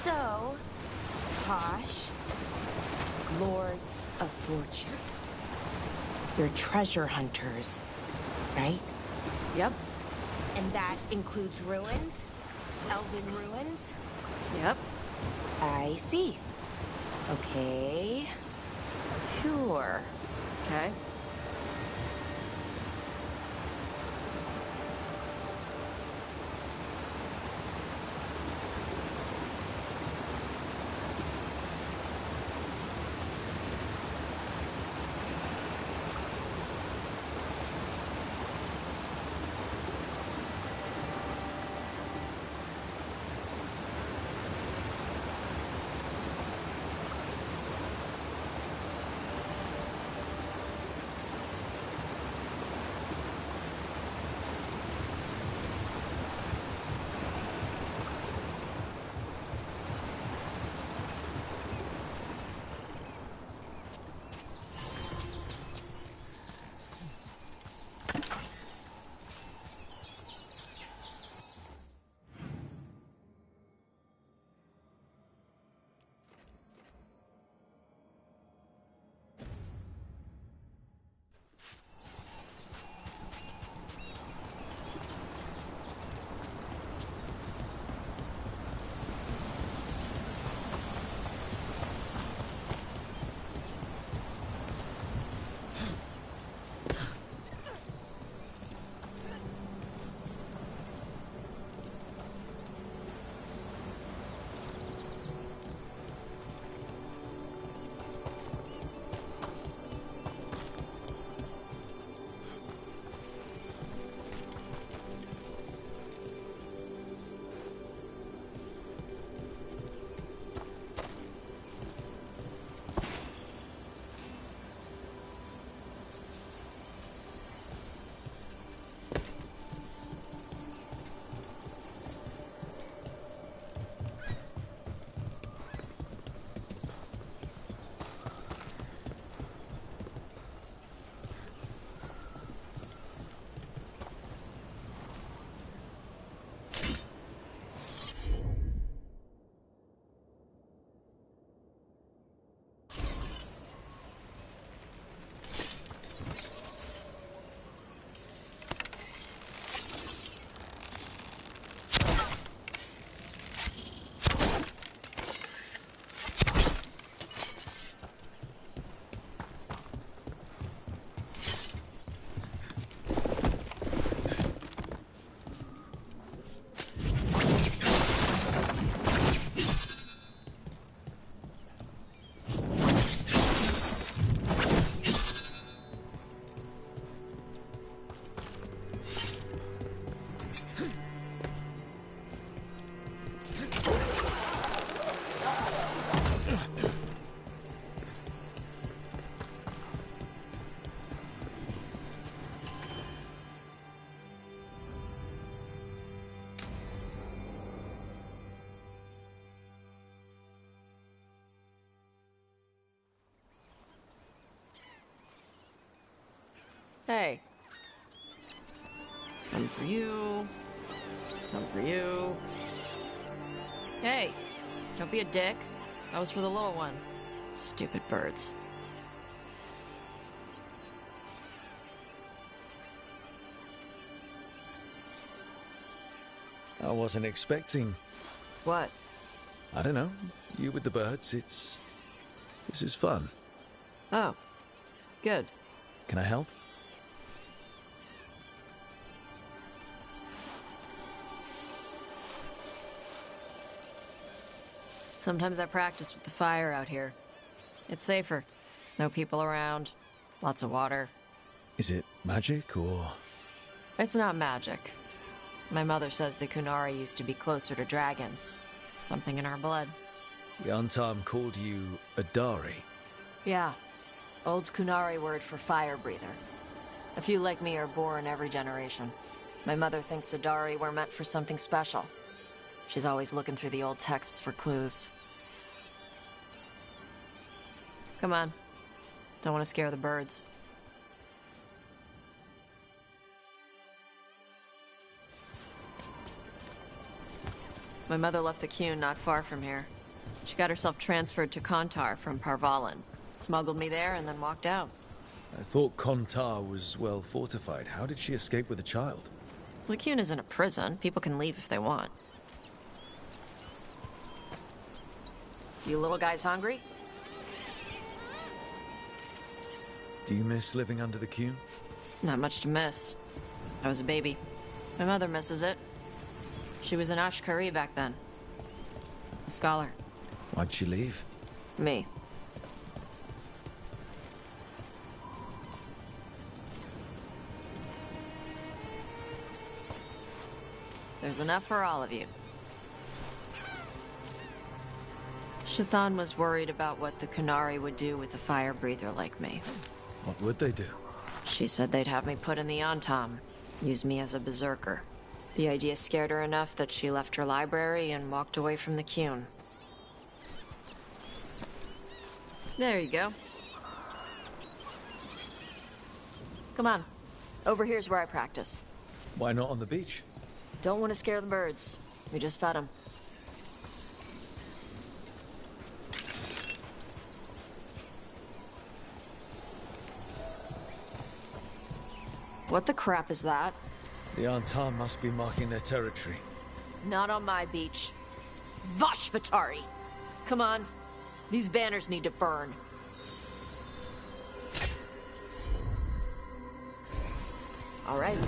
So, Tosh, Lords of Fortune. You're treasure hunters, right? Yep. And that includes ruins? Elven ruins? Yep. I see. Okay. Sure. Okay. Hey. Some for you. Some for you. Hey, don't be a dick. That was for the little one. Stupid birds. I wasn't expecting... What? I don't know. You with the birds, this is fun. Oh. Good. Can I help? Sometimes I practice with the fire out here. It's safer. No people around. Lots of water. Is it magic, or...? It's not magic. My mother says the Kunari used to be closer to dragons. Something in our blood. The Untarm called you a Dari. Yeah. Old Kunari word for fire breather. A few like me are born every generation. My mother thinks the Dari were meant for something special. She's always looking through the old texts for clues. Come on. Don't want to scare the birds. My mother left the Qun not far from here. She got herself transferred to Kontar from Parvalan. Smuggled me there and then walked out. I thought Kontar was well fortified. How did she escape with a child? Lycune isn't a prison. People can leave if they want. You little guys hungry? Do you miss living under the Cune? Not much to miss. I was a baby. My mother misses it. She was an Ashkari back then. A scholar. Why'd she leave? Me. There's enough for all of you. Shathan was worried about what the Kunari would do with a fire breather like me. What would they do? She said they'd have me put in the Antam, use me as a berserker. The idea scared her enough that she left her library and walked away from the Cune. There you go. Come on. Over here's where I practice. Why not on the beach? Don't want to scare the birds. We just fed them. What the crap is that? The Antam must be marking their territory. Not on my beach. Vashvatari! Come on. These banners need to burn. All right.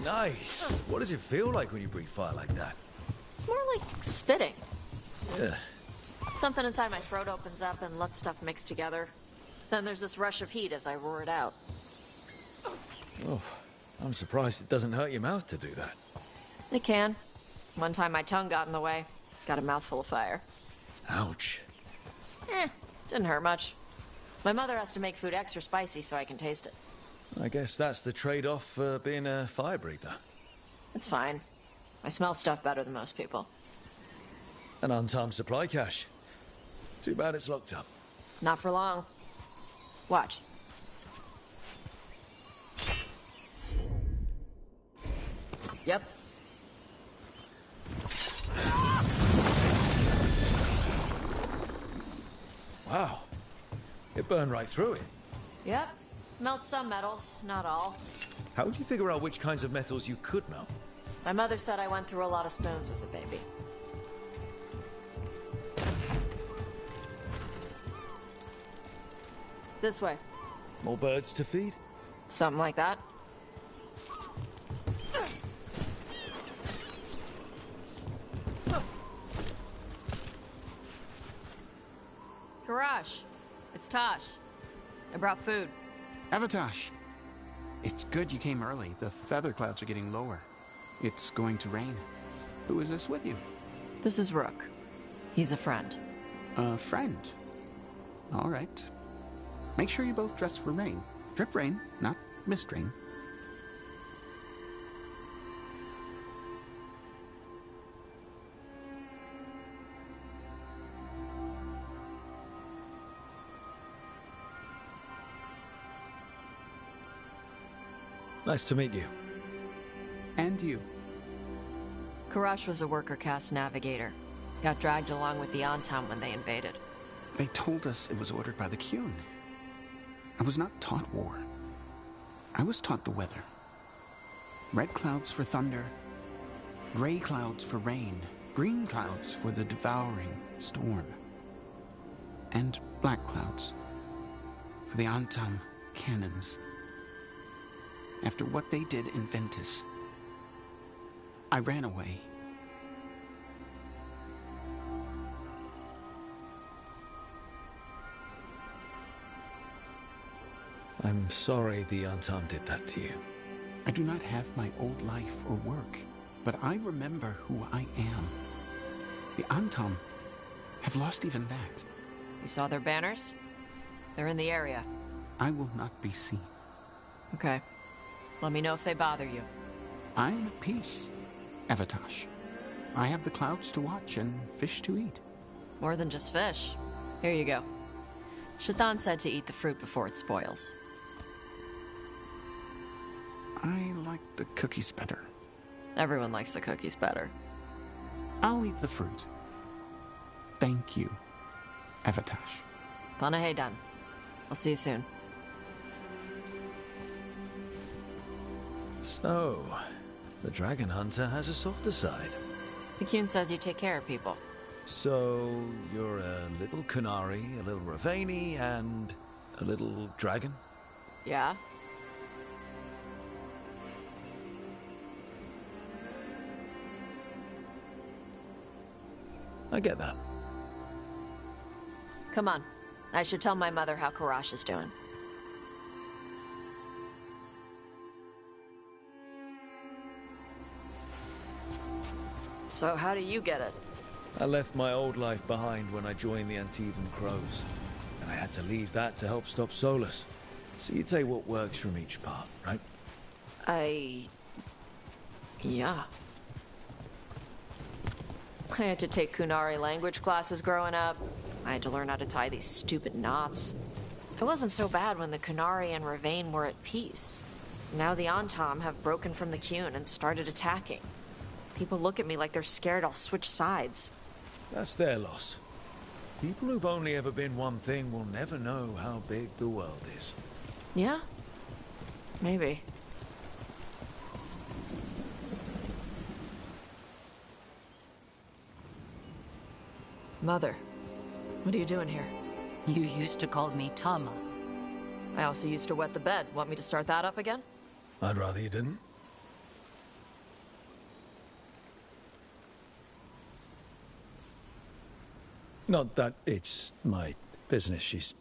Nice. What does it feel like when you breathe fire like that? It's more like spitting. Yeah. Something inside my throat opens up and lets stuff mix together. Then there's this rush of heat as I roar it out. Oh, I'm surprised it doesn't hurt your mouth to do that. It can. One time my tongue got in the way. Got a mouthful of fire. Ouch. Didn't hurt much. My mother has to make food extra spicy so I can taste it. I guess that's the trade-off for being a fire breather. It's fine. I smell stuff better than most people. An untimed supply cache. Too bad it's locked up. Not for long. Watch. Yep. Wow. It burned right through it. Yep. Melt some metals, not all. How would you figure out which kinds of metals you could melt? My mother said I went through a lot of spoons as a baby. This way. More birds to feed? Something like that. Karash, it's Tosh. I brought food. Avatash, it's good you came early. The feather clouds are getting lower. It's going to rain. Who is this with you? This is Rook. He's a friend. A friend. All right. Make sure you both dress for rain. Drip rain, not mist rain. Nice to meet you. And you. Karash was a worker caste navigator. Got dragged along with the Antam when they invaded. They told us it was ordered by the Cune. I was not taught war. I was taught the weather. Red clouds for thunder, gray clouds for rain, green clouds for the devouring storm, and black clouds for the Antam cannons. after what they did in Ventus. I ran away. I'm sorry the Antam did that to you. I do not have my old life or work, but I remember who I am. The Antam have lost even that. You saw their banners? They're in the area. I will not be seen. Okay. Let me know if they bother you. I am at peace, Evatash. I have the clouds to watch and fish to eat. More than just fish. Here you go. Shathan said to eat the fruit before it spoils. I like the cookies better. Everyone likes the cookies better. I'll eat the fruit. Thank you, Evatash. Panaheydan. I'll see you soon. So, the dragon hunter has a softer side. The Kyun says you take care of people. So, you're a little Kunari, a little Ravani, and a little dragon? Yeah? I get that. Come on. I should tell my mother how Karash is doing. So how do you get it? I left my old life behind when I joined the Antivan Crows, and I had to leave that to help stop Solus. So you take what works from each part, right? Yeah. I had to take Kunari language classes growing up. I had to learn how to tie these stupid knots. It wasn't so bad when the Kunari and Ravane were at peace. Now the Antam have broken from the Kyun and started attacking. People look at me like they're scared I'll switch sides. That's their loss. People who've only ever been one thing will never know how big the world is. Yeah? Maybe. Mother, what are you doing here? You used to call me Tama. I also used to wet the bed. Want me to start that up again? I'd rather you didn't. Not that it's my business. She's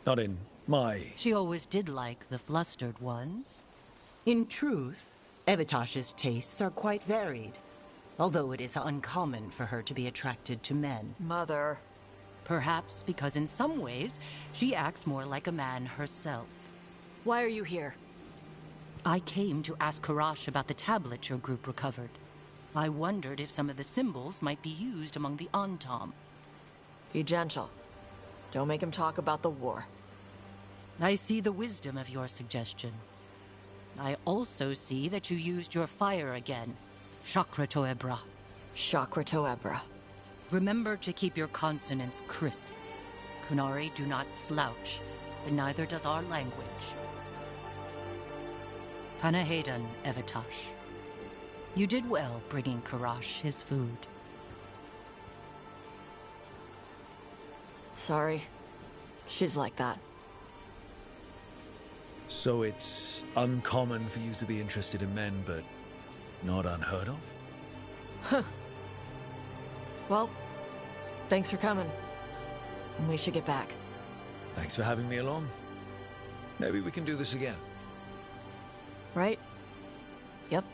not in my... She always did like the flustered ones. In truth, Evitash's tastes are quite varied, although it is uncommon for her to be attracted to men. Mother. Perhaps because in some ways, she acts more like a man herself. Why are you here? I came to ask Karash about the tablet your group recovered. I wondered if some of the symbols might be used among the Antam. Be gentle. Don't make him talk about the war. I see the wisdom of your suggestion. I also see that you used your fire again. Chakra Toebra. Chakra Toebra. Remember to keep your consonants crisp. Kunari do not slouch, and neither does our language. Panaheydan, Evitash. You did well bringing Karash his food. Sorry. She's like that. So it's uncommon for you to be interested in men, but not unheard of? Huh. Well, thanks for coming. We should get back. Thanks for having me along. Maybe we can do this again. Right? Yep.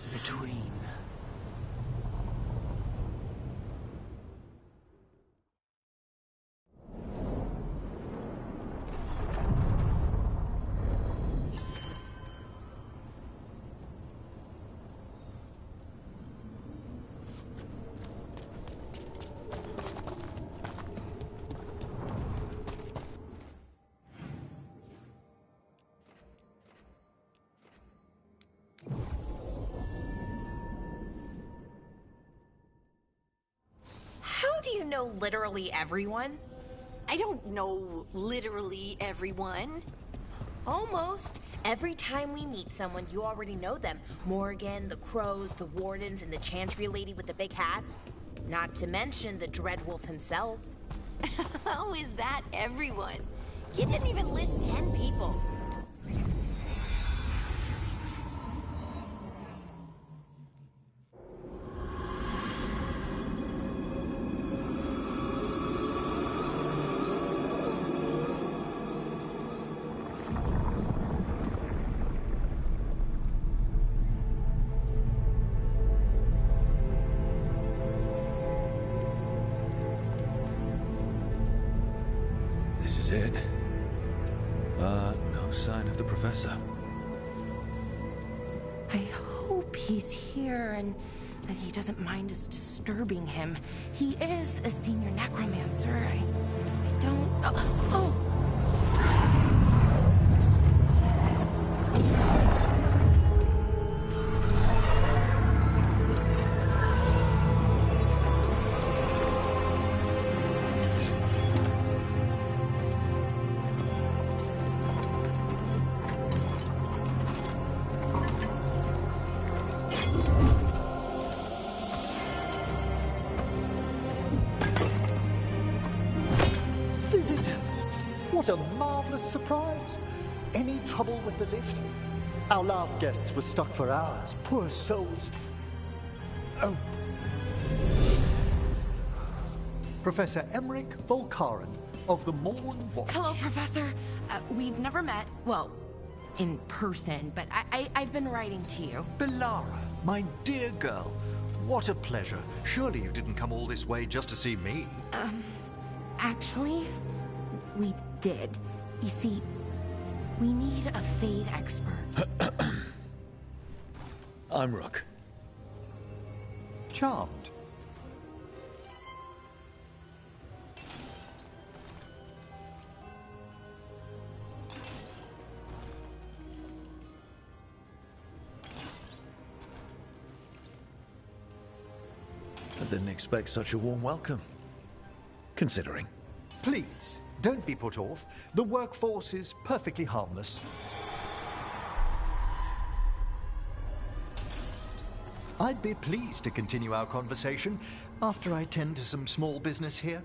space between. How do you know literally everyone? I don't know literally everyone. Almost. Every time we meet someone, you already know them. Morgan, the Crows, the Wardens, and the Chantry lady with the big hat. Not to mention the Dreadwolf himself. How is that everyone? You didn't even list 10 people. This is it. But no sign of the professor. I hope he's here and that he doesn't mind us disturbing him. He is a senior necromancer. I don't... Oh! Visitors! What a marvelous surprise! Any trouble with the lift? Our last guests were stuck for hours. Poor souls. Oh. Professor Emmerich Volkaren of the Morn Watch. Hello, Professor. We've never met, well, in person, but I've been writing to you. Belara, my dear girl, what a pleasure. Surely you didn't come all this way just to see me. Actually, we did. You see, we need a Fade expert. I'm Rook. Charmed. I didn't expect such a warm welcome. Considering. Please, don't be put off. The workforce is perfectly harmless. I'd be pleased to continue our conversation after I tend to some small business here.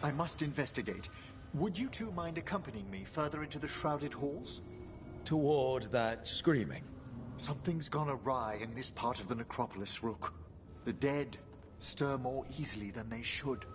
I must investigate. Would you two mind accompanying me further into the shrouded halls? Toward that screaming. Something's gone awry in this part of the necropolis, Rook. The dead stir more easily than they should.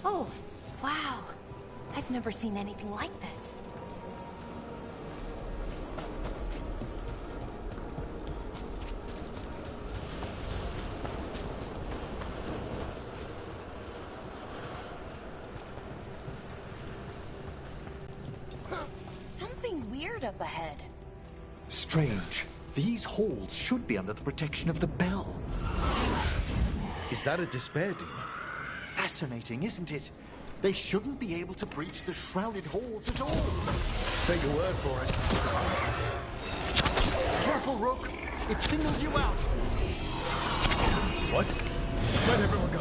Oh, wow. I've never seen anything like this. Something weird up ahead. Strange. These halls should be under the protection of the bell. Is that a despair demon? Fascinating, isn't it? They shouldn't be able to breach the shrouded halls at all. Take your word for it. Careful, Rook. It singled you out. What? Let everyone go.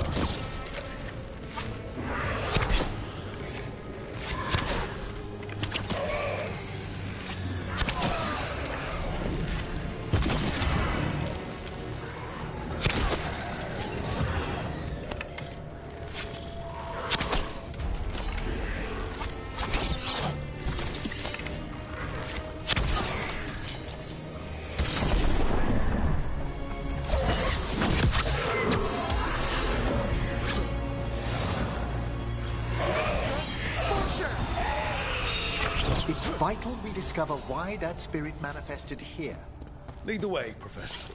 It's vital we discover why that spirit manifested here. Lead the way, Professor.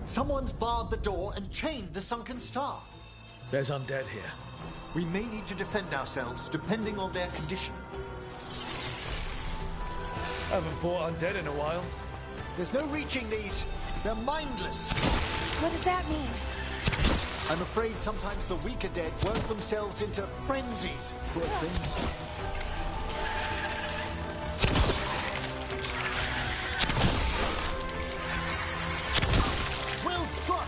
Someone's barred the door and chained the sunken star. There's undead here. We may need to defend ourselves, depending on their condition. Haven't fought undead in a while. There's no reaching these. They're mindless. What does that mean? I'm afraid sometimes the weaker dead work themselves into frenzies. Poor things. Well struck!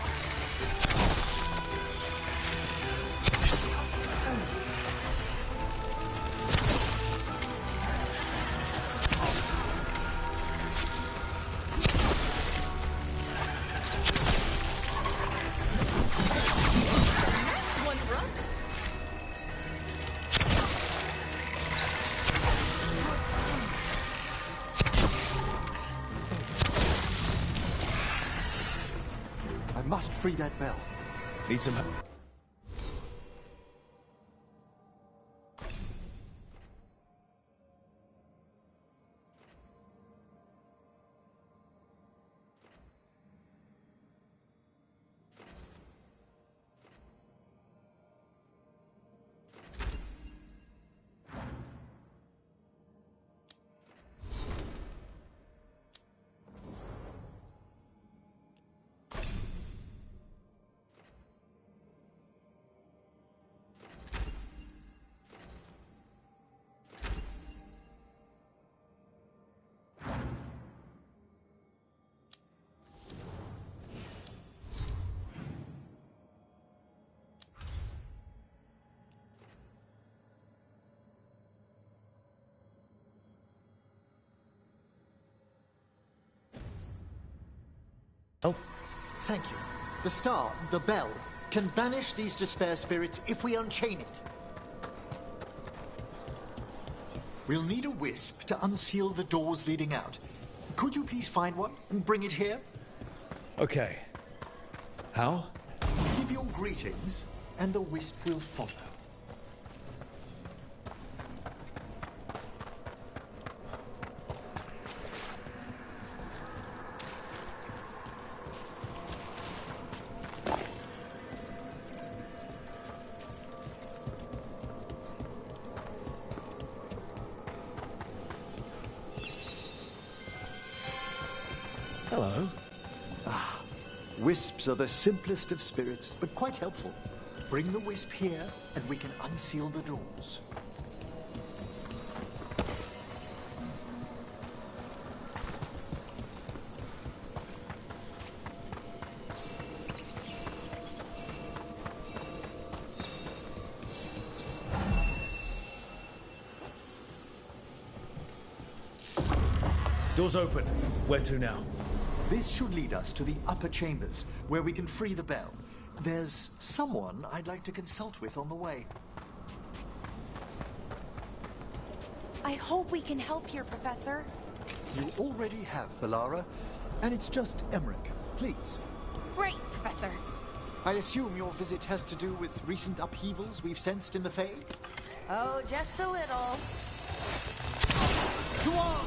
must free that bell. Need some help? Oh, thank you. The star, the bell, can banish these despair spirits if we unchain it. We'll need a wisp to unseal the doors leading out. Could you please find one and bring it here? Okay. How? Give your greetings, and the wisp will follow. Hello. Wisps are the simplest of spirits, but quite helpful. Bring the wisp here, and we can unseal the doors. Doors open. Where to now? This should lead us to the upper chambers, where we can free the bell. There's someone I'd like to consult with on the way. I hope we can help here, Professor. You already have, Valara, and it's just Emmerich. Please. Great, Professor. I assume your visit has to do with recent upheavals we've sensed in the Fae? Oh, just a little. Go on!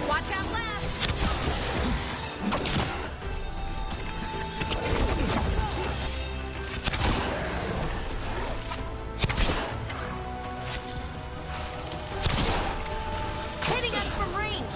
Watch out left! Hitting us from range!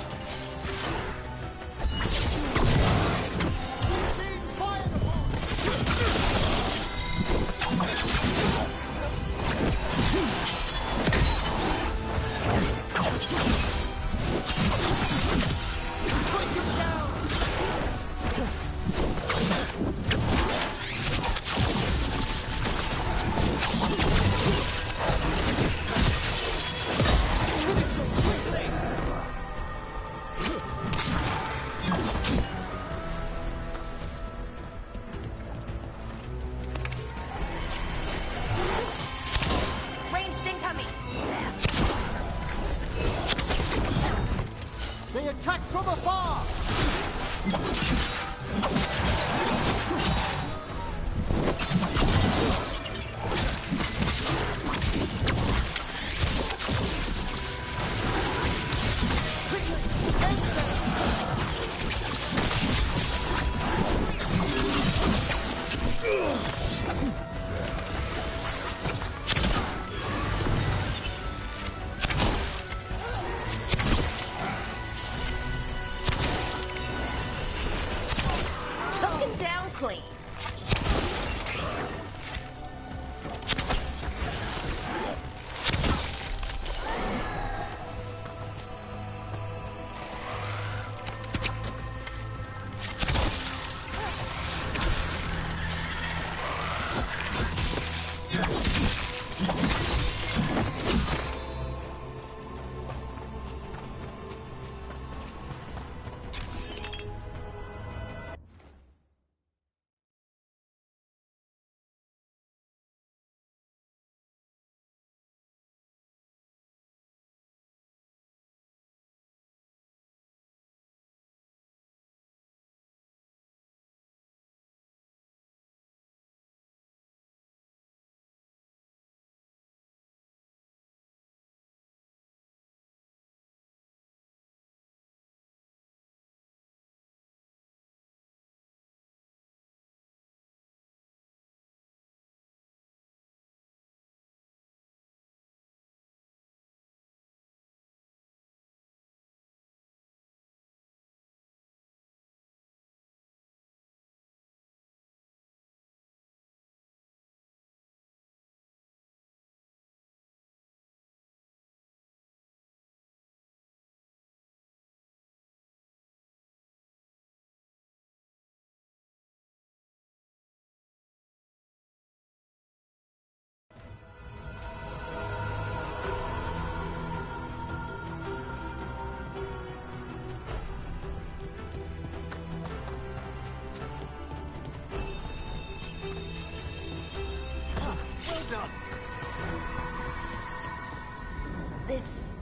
This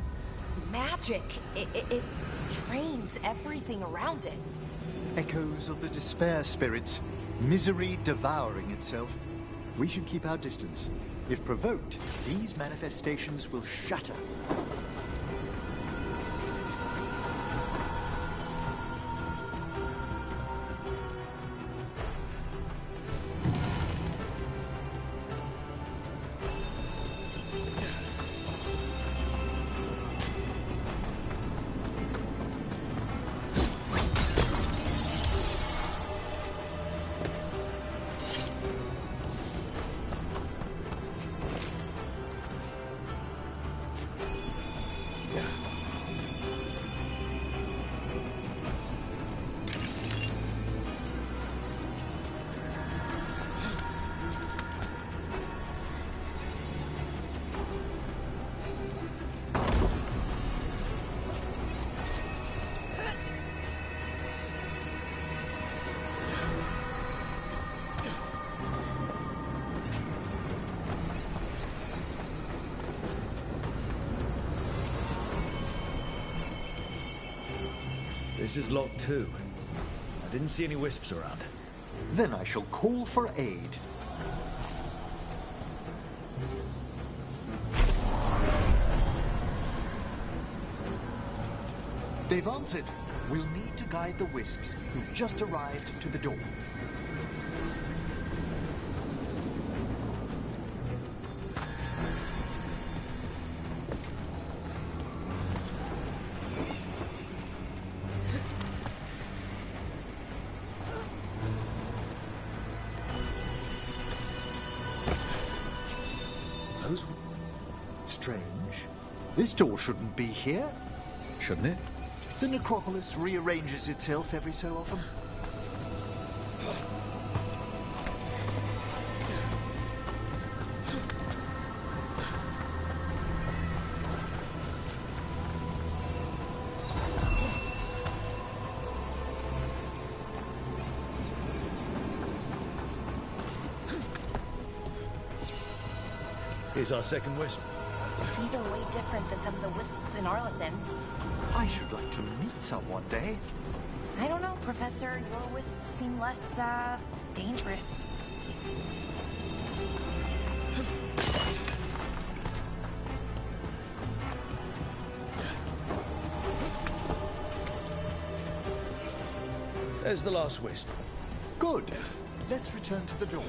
magic, it drains everything around it. Echoes of the despair spirits, misery devouring itself. We should keep our distance. If provoked, these manifestations will shatter. This is Lot 2. I didn't see any wisps around. Then I shall call for aid. They've answered. We'll need to guide the wisps who've just arrived to the door. Those? Strange. This door shouldn't be here. Shouldn't it? The necropolis rearranges itself every so often. Here's our second wisp. These are way different than some of the wisps in Arlethan. I should like to meet some one day. I don't know, Professor. Your wisps seem less, dangerous. There's the last wisp. Good. Let's return to the door.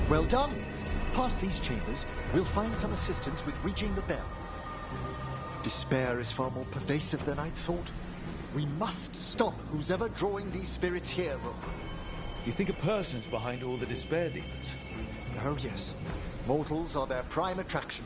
Well done. Past these chambers, we'll find some assistance with reaching the bell. Despair is far more pervasive than I'd thought. We must stop who's ever drawing these spirits here, Rook. You think a person's behind all the despair demons? Oh, yes. Mortals are their prime attraction.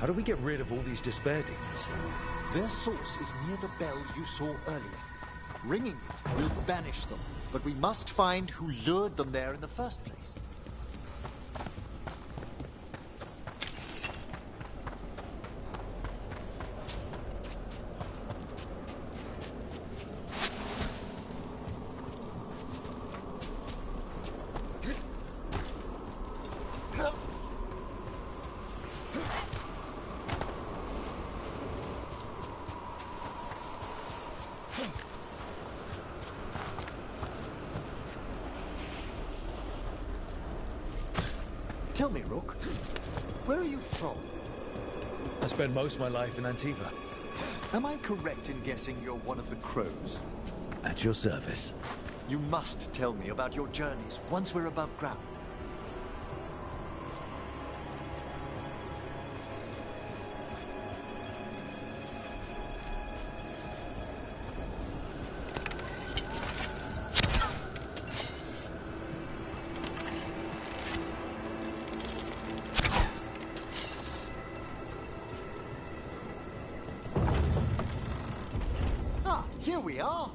How do we get rid of all these despair demons? Their source is near the bell you saw earlier. Ringing it will banish them, but we must find who lured them there in the first place. Tell me, Rook, where are you from? I spent most of my life in Antiva. Am I correct in guessing you're one of the crows? At your service. You must tell me about your journeys once we're above ground. Here we are.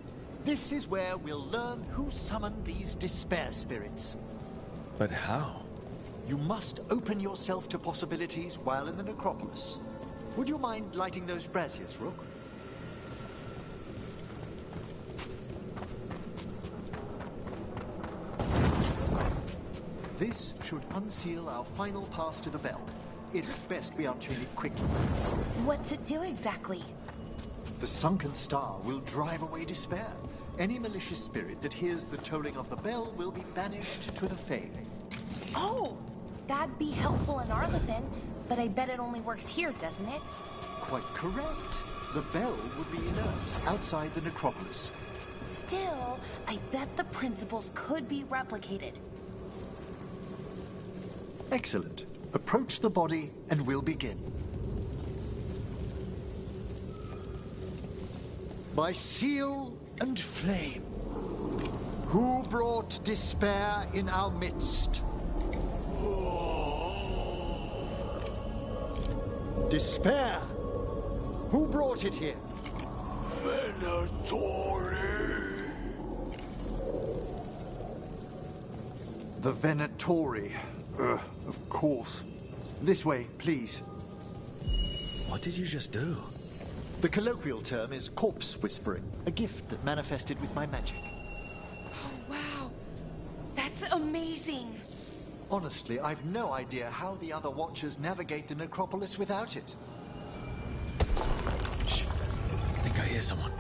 This is where we'll learn who summoned these despair spirits. But how? You must open yourself to possibilities while in the necropolis. Would you mind lighting those braziers, Rook? This should unseal our final pass to the bell. It's best we unchain it quickly. What's it do exactly? The sunken star will drive away despair. Any malicious spirit that hears the tolling of the bell will be banished to the Fae. Oh, that'd be helpful in Arlathan, but I bet it only works here, doesn't it? Quite correct. The bell would be inert outside the necropolis. Still, I bet the principles could be replicated. Excellent. Approach the body and we'll begin. By seal and flame, who brought despair in our midst? Despair! Who brought it here? Venatori. The Venatori. Of course. This way, please. What did you just do? The colloquial term is corpse whispering, a gift that manifested with my magic. Oh, wow. That's amazing. Honestly, I've no idea how the other Watchers navigate the necropolis without it. Shh. I think I hear someone.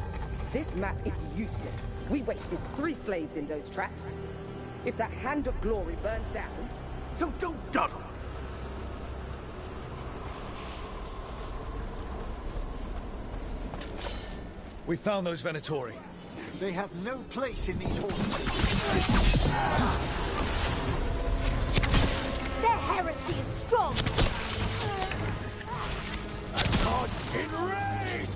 This map is useless. We wasted 3 slaves in those traps. If that Hand of Glory burns down... So don't dawdle. We found those Venatori. They have no place in these halls. Their heresy is strong. A god enraged!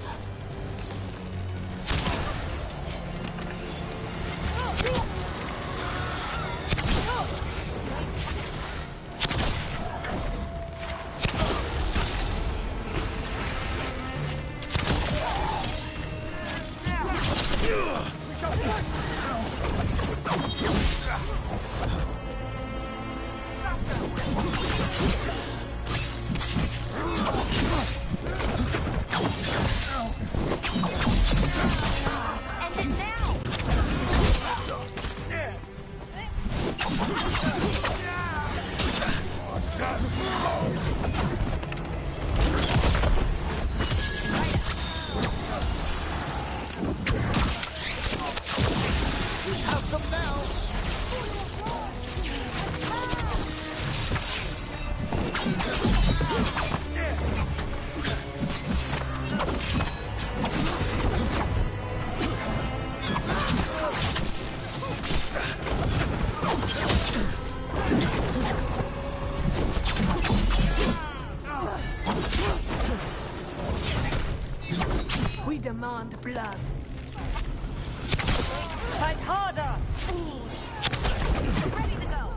We demand blood. Fight harder! Ready to go.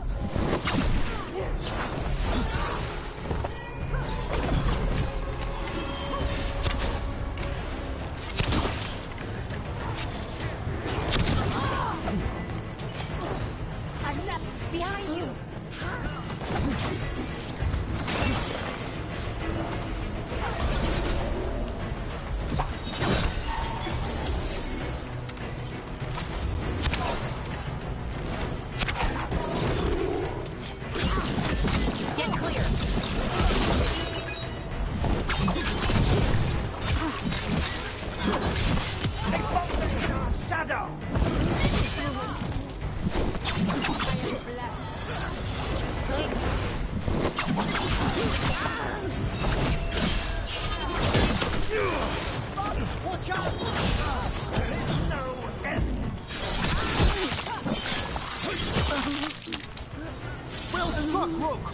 Look!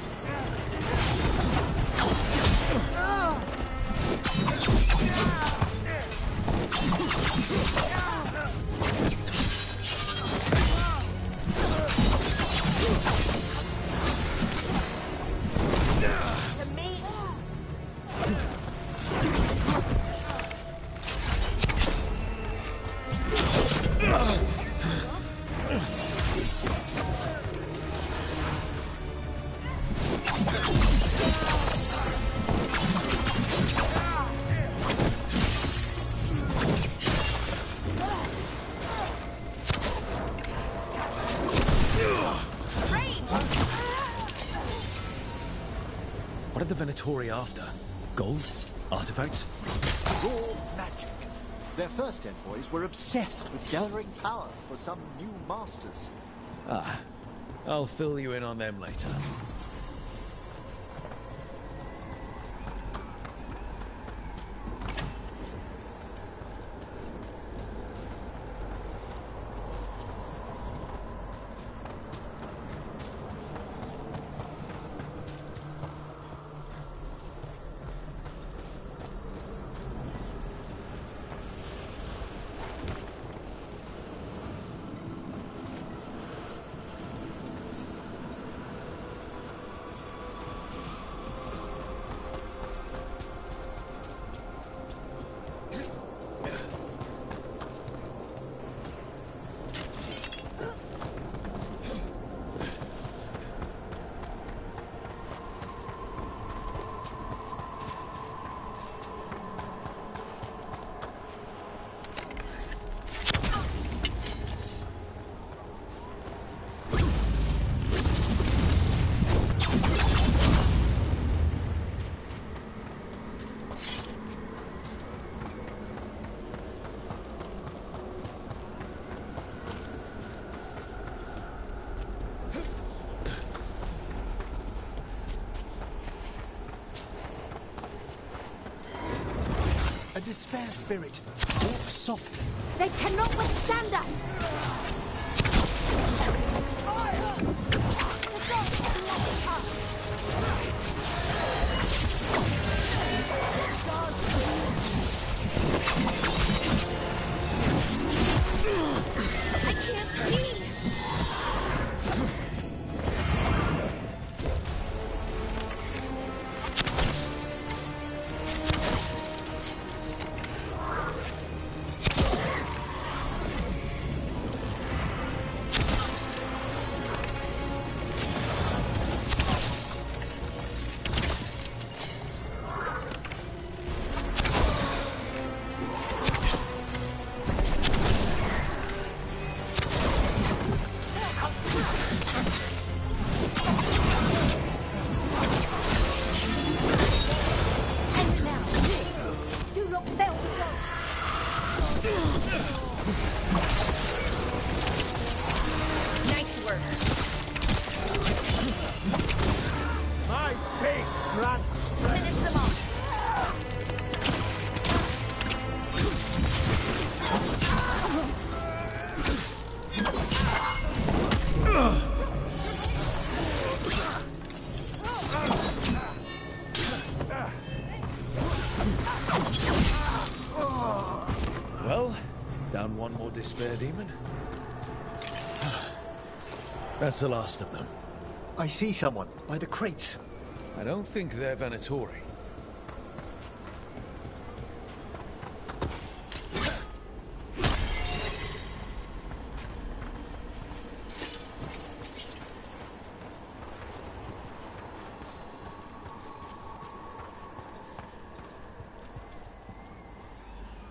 What are the Venatori after? Gold? Artifacts? Raw magic. Their first envoys were obsessed with gathering power for some new masters. Ah, I'll fill you in on them later. A despair spirit. Walk softly. They cannot withstand us! I can't see! Nice work. My faith grants strength. Finish them off. Well, down one more despair demon. That's the last of them. I see someone by the crates. I don't think they're Venatori.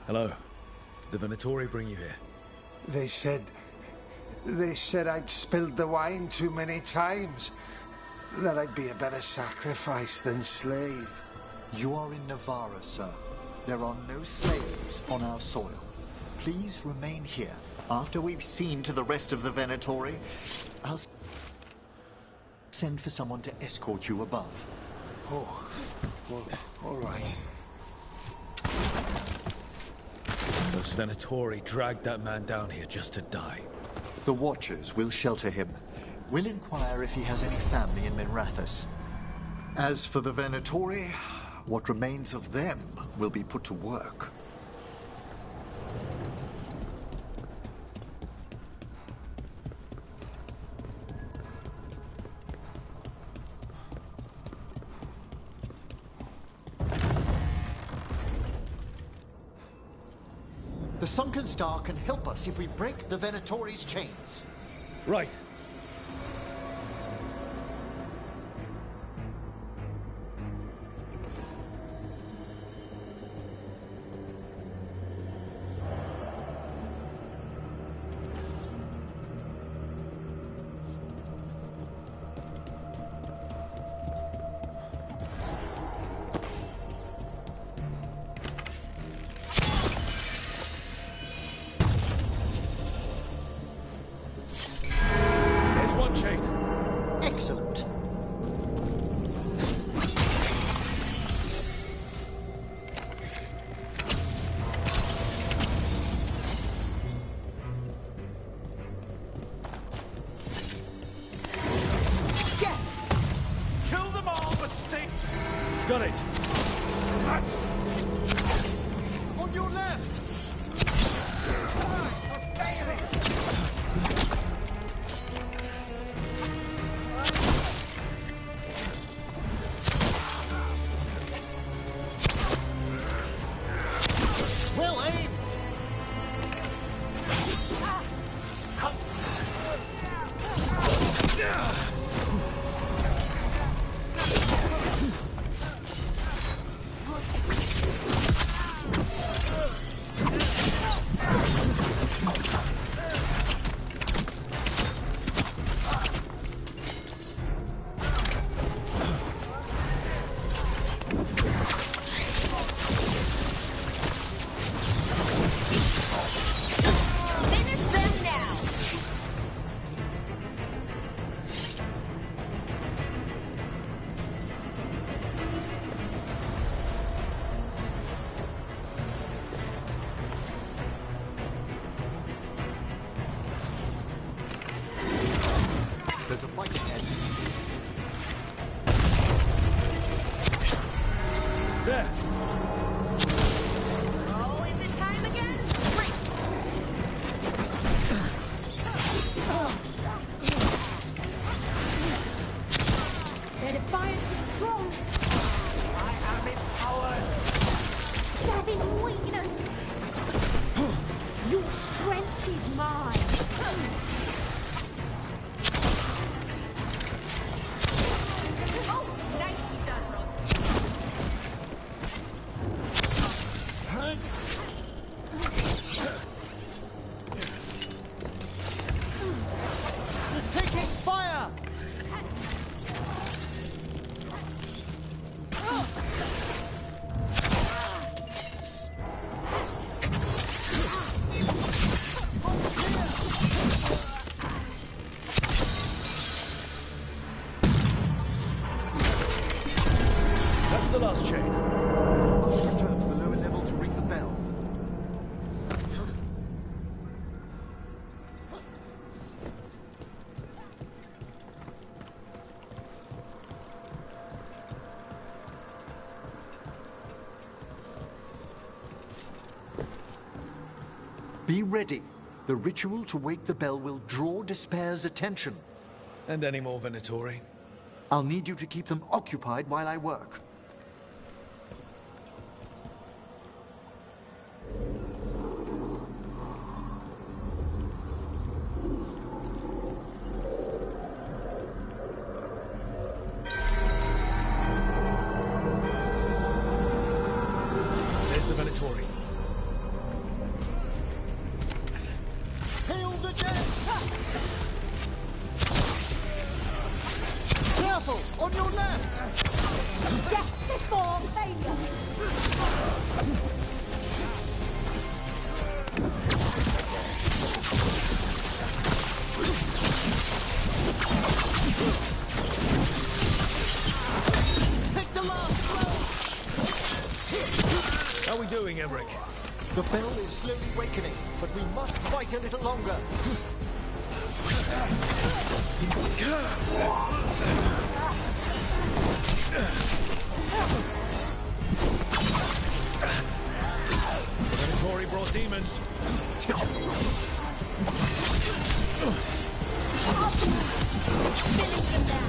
Hello. Did the Venatori bring you here? They said I'd spilled the wine too many times. That I'd be a better sacrifice than slave. You are in Navarra, sir. There are no slaves on our soil. Please remain here. After we've seen to the rest of the Venatori, I'll send for someone to escort you above. Oh, all right. Those Venatori dragged that man down here just to die. The Watchers will shelter him. We'll inquire if he has any family in Minrathous. As for the Venatori, what remains of them will be put to work. The Sunken Star can help us if we break the Venatori's chains. Right. Excellent. Kill them all, but stay. Got it. On your left. Well, Ace. Finish them now! There's a fight ahead. There. Oh, is it time again? Great! Their defiance is strong. I am empowered. Savage weakness. Your strength is mine. Oh, nicely done, Rook. You're taking fire! That's the last chain. Must return to the lower level to ring the bell. Be ready. The ritual to wake the bell will draw Despair's attention. And any more Venatori? I'll need you to keep them occupied while I work. There's the Venatori. Hail the dead! Careful! On your left! Death before failure. Take the last blow! How are we doing, Emmerich? The bell is slowly wakening, but we must fight a little longer. Veilguard brought demons. Finish them now.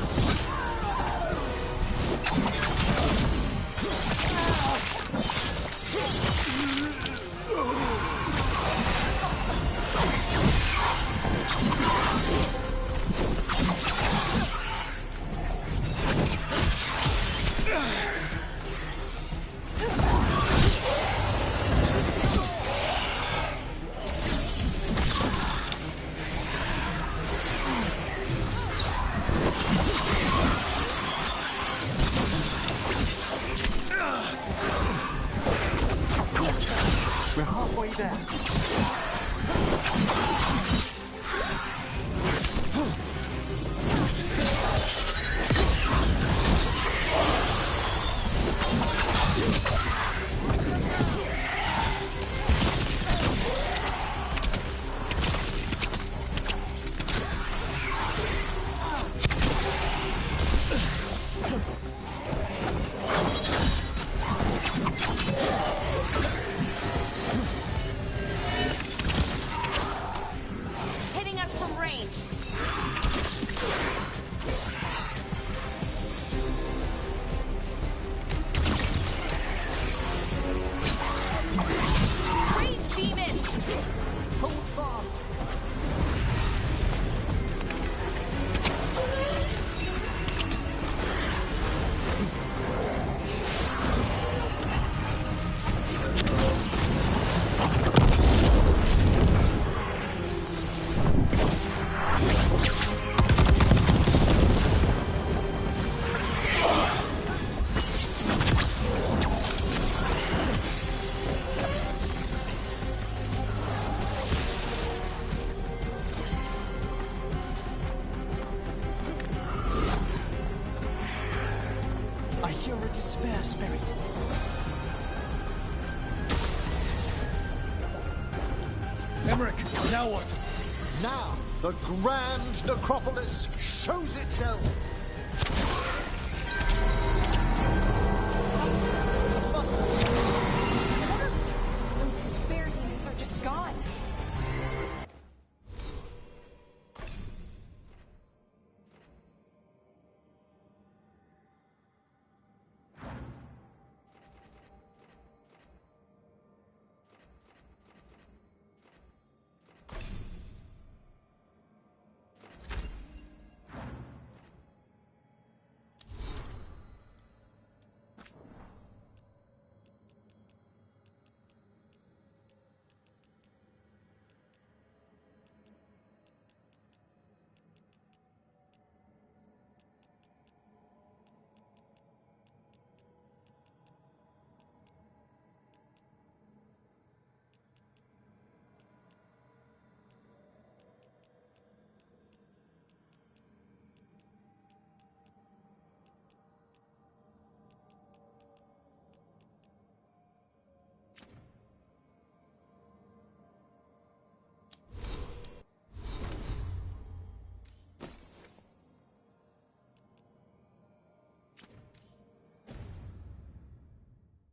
We're halfway there. Hitting us from range. Range demons! Hold fast. I hear a despair spirit. Emmerich, now what? Now, the grand necropolis shows itself. Those despair demons are just gone.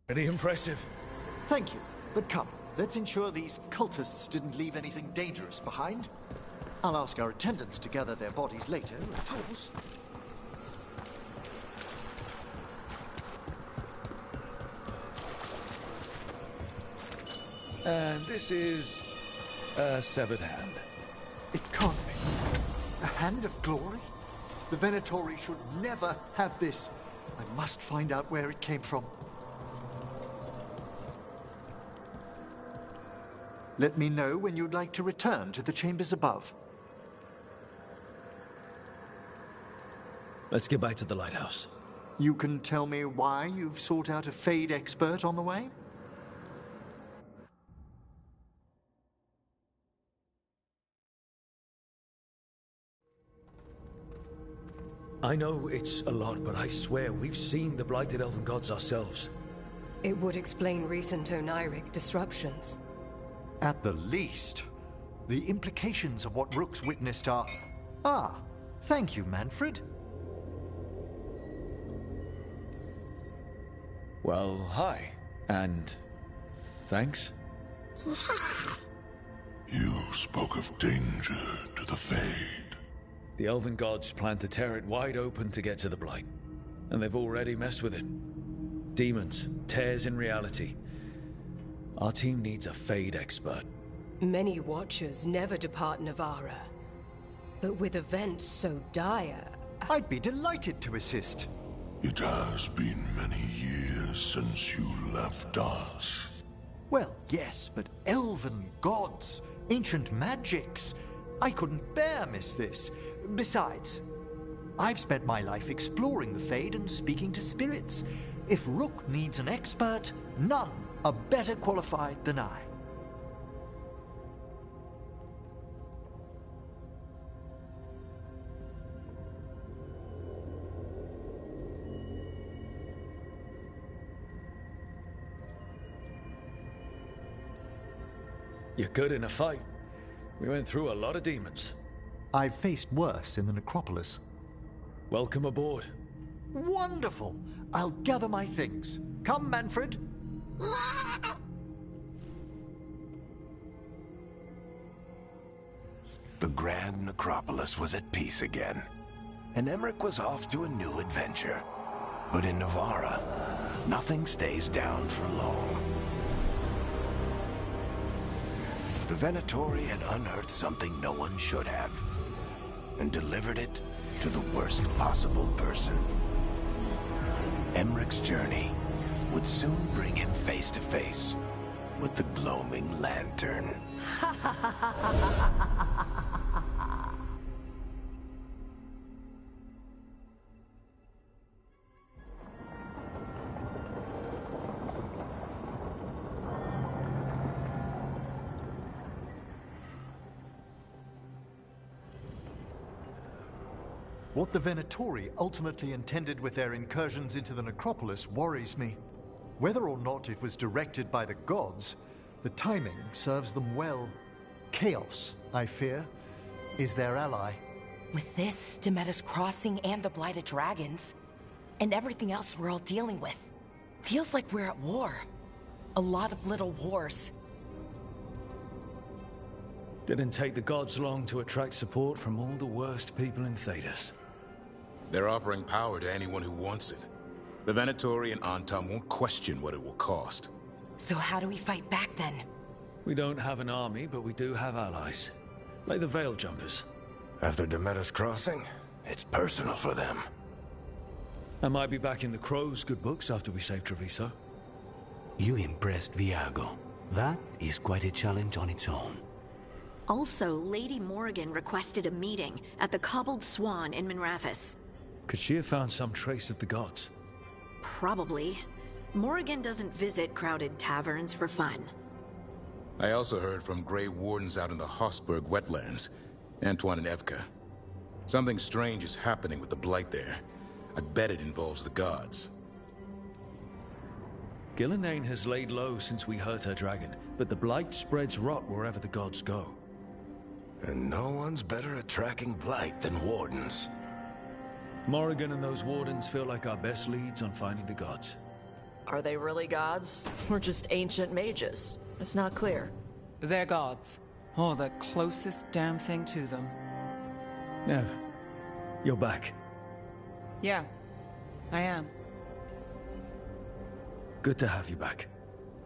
Pretty impressive. Thank you, but come, let's ensure these cultists didn't leave anything dangerous behind. I'll ask our attendants to gather their bodies later, of course. And this is a severed hand. It can't be. A hand of glory? The Venatori should never have this. I must find out where it came from. Let me know when you'd like to return to the chambers above. Let's get back to the lighthouse. You can tell me why you've sought out a Fade expert on the way? I know it's a lot, but I swear we've seen the blighted elven gods ourselves. It would explain recent Oniric disruptions. At the least. The implications of what Rook's witnessed are... Ah, thank you, Manfred. Well, hi. And... thanks? You spoke of danger to the Fade. The Elven gods plan to tear it wide open to get to the Blight. And they've already messed with it. Demons, tears in reality. Our team needs a Fade expert. Many Watchers never depart Navarra. But with events so dire... I'd be delighted to assist. It has been many years since you left us. Well, yes, but elven gods, ancient magics. I couldn't bear miss this. Besides, I've spent my life exploring the Fade and speaking to spirits. If Rook needs an expert, none are better qualified than I. You're good in a fight. We went through a lot of demons. I've faced worse in the necropolis. Welcome aboard. Wonderful! I'll gather my things. Come, Manfred. The Grand Necropolis was at peace again, and Emmerich was off to a new adventure. But in Navarra, nothing stays down for long. The Venatori had unearthed something no one should have, and delivered it to the worst possible person. Emmerich's journey would soon bring him face to face with the gloaming lantern. What the Venatori ultimately intended with their incursions into the necropolis worries me. Whether or not it was directed by the gods, the timing serves them well. Chaos, I fear, is their ally. With this, Demeter's Crossing and the Blighted Dragons, and everything else we're all dealing with, feels like we're at war. A lot of little wars. Didn't take the gods long to attract support from all the worst people in Thedas. They're offering power to anyone who wants it. The Venatori and Antum won't question what it will cost. So how do we fight back then? We don't have an army, but we do have allies. Like the Veil Jumpers. After Demeter's Crossing, it's personal for them. I might be back in the Crow's good books after we save Treviso. You impressed Viago. That is quite a challenge on its own. Also, Lady Morrigan requested a meeting at the Cobbled Swan in Minrathous. Could she have found some trace of the gods? Probably. Morrigan doesn't visit crowded taverns for fun. I also heard from Grey Wardens out in the Hossberg wetlands, Antoine and Evka. Something strange is happening with the Blight there. I bet it involves the gods. Gillenane has laid low since we hurt her dragon, but the Blight spreads rot wherever the gods go. And no one's better at tracking Blight than Wardens. Morrigan and those Wardens feel like our best leads on finding the gods. Are they really gods? Or just ancient mages? It's not clear. They're gods. Or the closest damn thing to them. Nev, you're back. Yeah, I am. Good to have you back.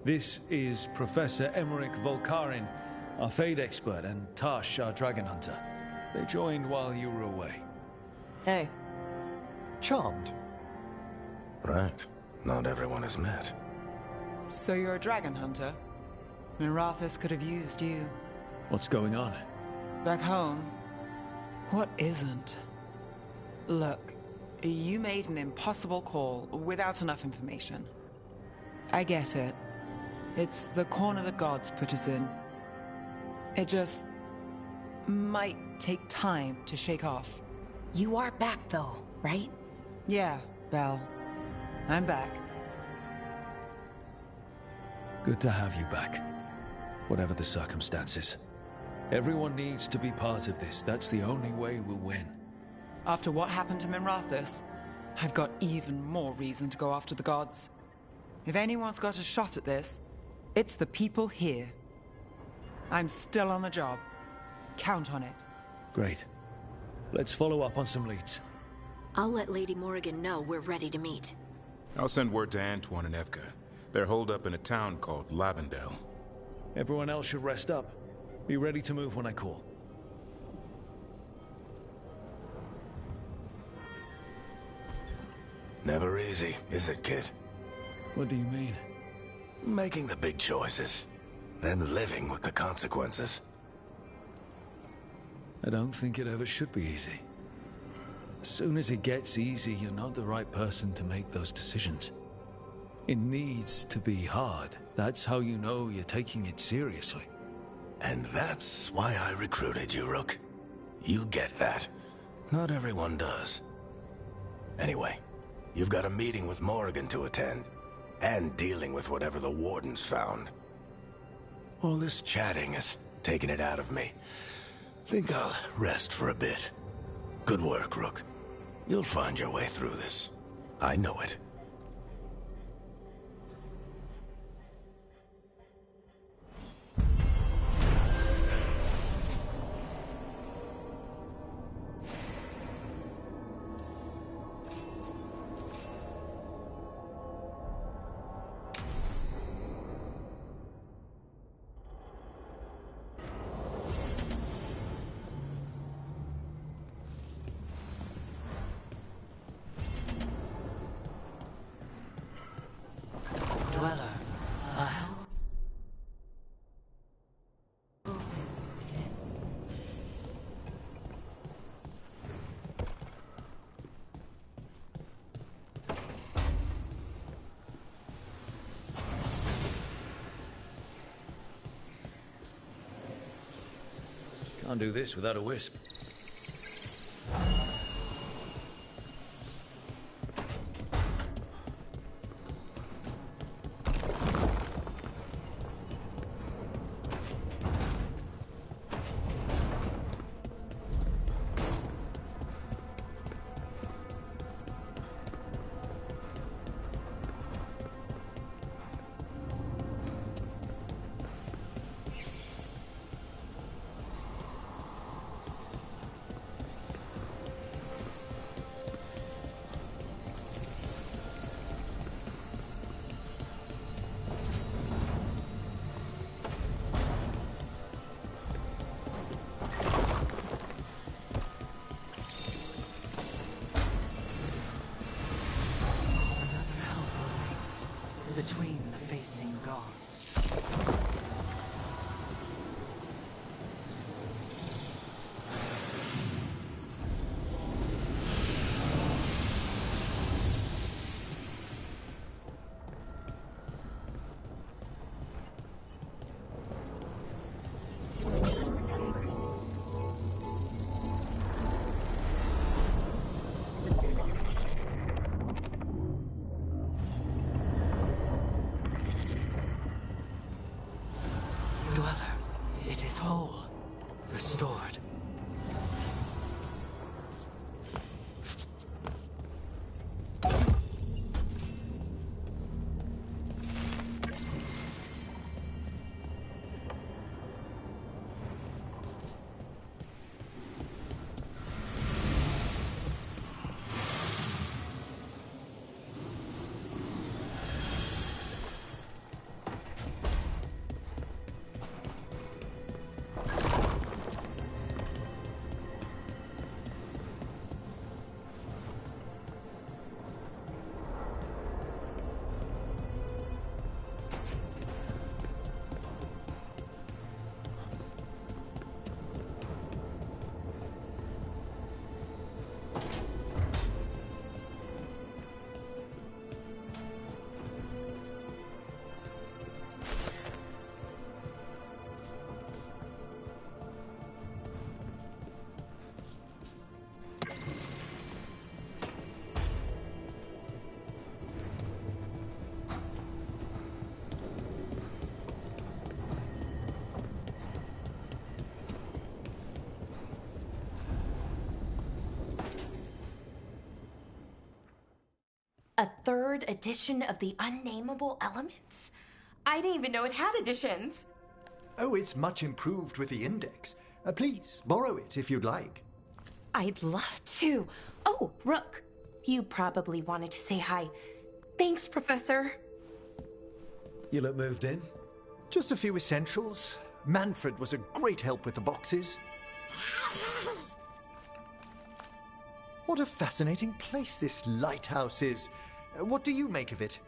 This is Professor Emmerich Volkarin, our Fade expert, and Tash, our dragon hunter. They joined while you were away. Hey. Charmed. Right. Not everyone has met. So you're a dragon hunter? Minrathous could have used you. What's going on? Back home, what isn't? Look, you made an impossible call without enough information. I get it. It's the corner the gods put us in. It just might take time to shake off. You are back though, right? Yeah, Belle. I'm back. Good to have you back, whatever the circumstances. Everyone needs to be part of this. That's the only way we'll win. After what happened to Minrathous, I've got even more reason to go after the gods. If anyone's got a shot at this, it's the people here. I'm still on the job. Count on it. Great. Let's follow up on some leads. I'll let Lady Morrigan know we're ready to meet. I'll send word to Antoine and Evka. They're holed up in a town called Lavendel. Everyone else should rest up. Be ready to move when I call. Never easy, is it, kid? What do you mean? Making the big choices, then living with the consequences. I don't think it ever should be easy. As soon as it gets easy, you're not the right person to make those decisions. It needs to be hard. That's how you know you're taking it seriously. And that's why I recruited you, Rook. You get that. Not everyone does. Anyway, you've got a meeting with Morrigan to attend, and dealing with whatever the Wardens found. All this chatting is taking it out of me. Think I'll rest for a bit. Good work, Rook. You'll find your way through this. I know it. Can't do this without a wisp. Between the facing gods. It is whole, restored. A third edition of the Unnameable Elements? I didn't even know it had editions. Oh, it's much improved with the index. Please, borrow it if you'd like. I'd love to. Oh, Rook, you probably wanted to say hi. Thanks, Professor. You look moved in? Just a few essentials. Manfred was a great help with the boxes. What a fascinating place this lighthouse is. What do you make of it?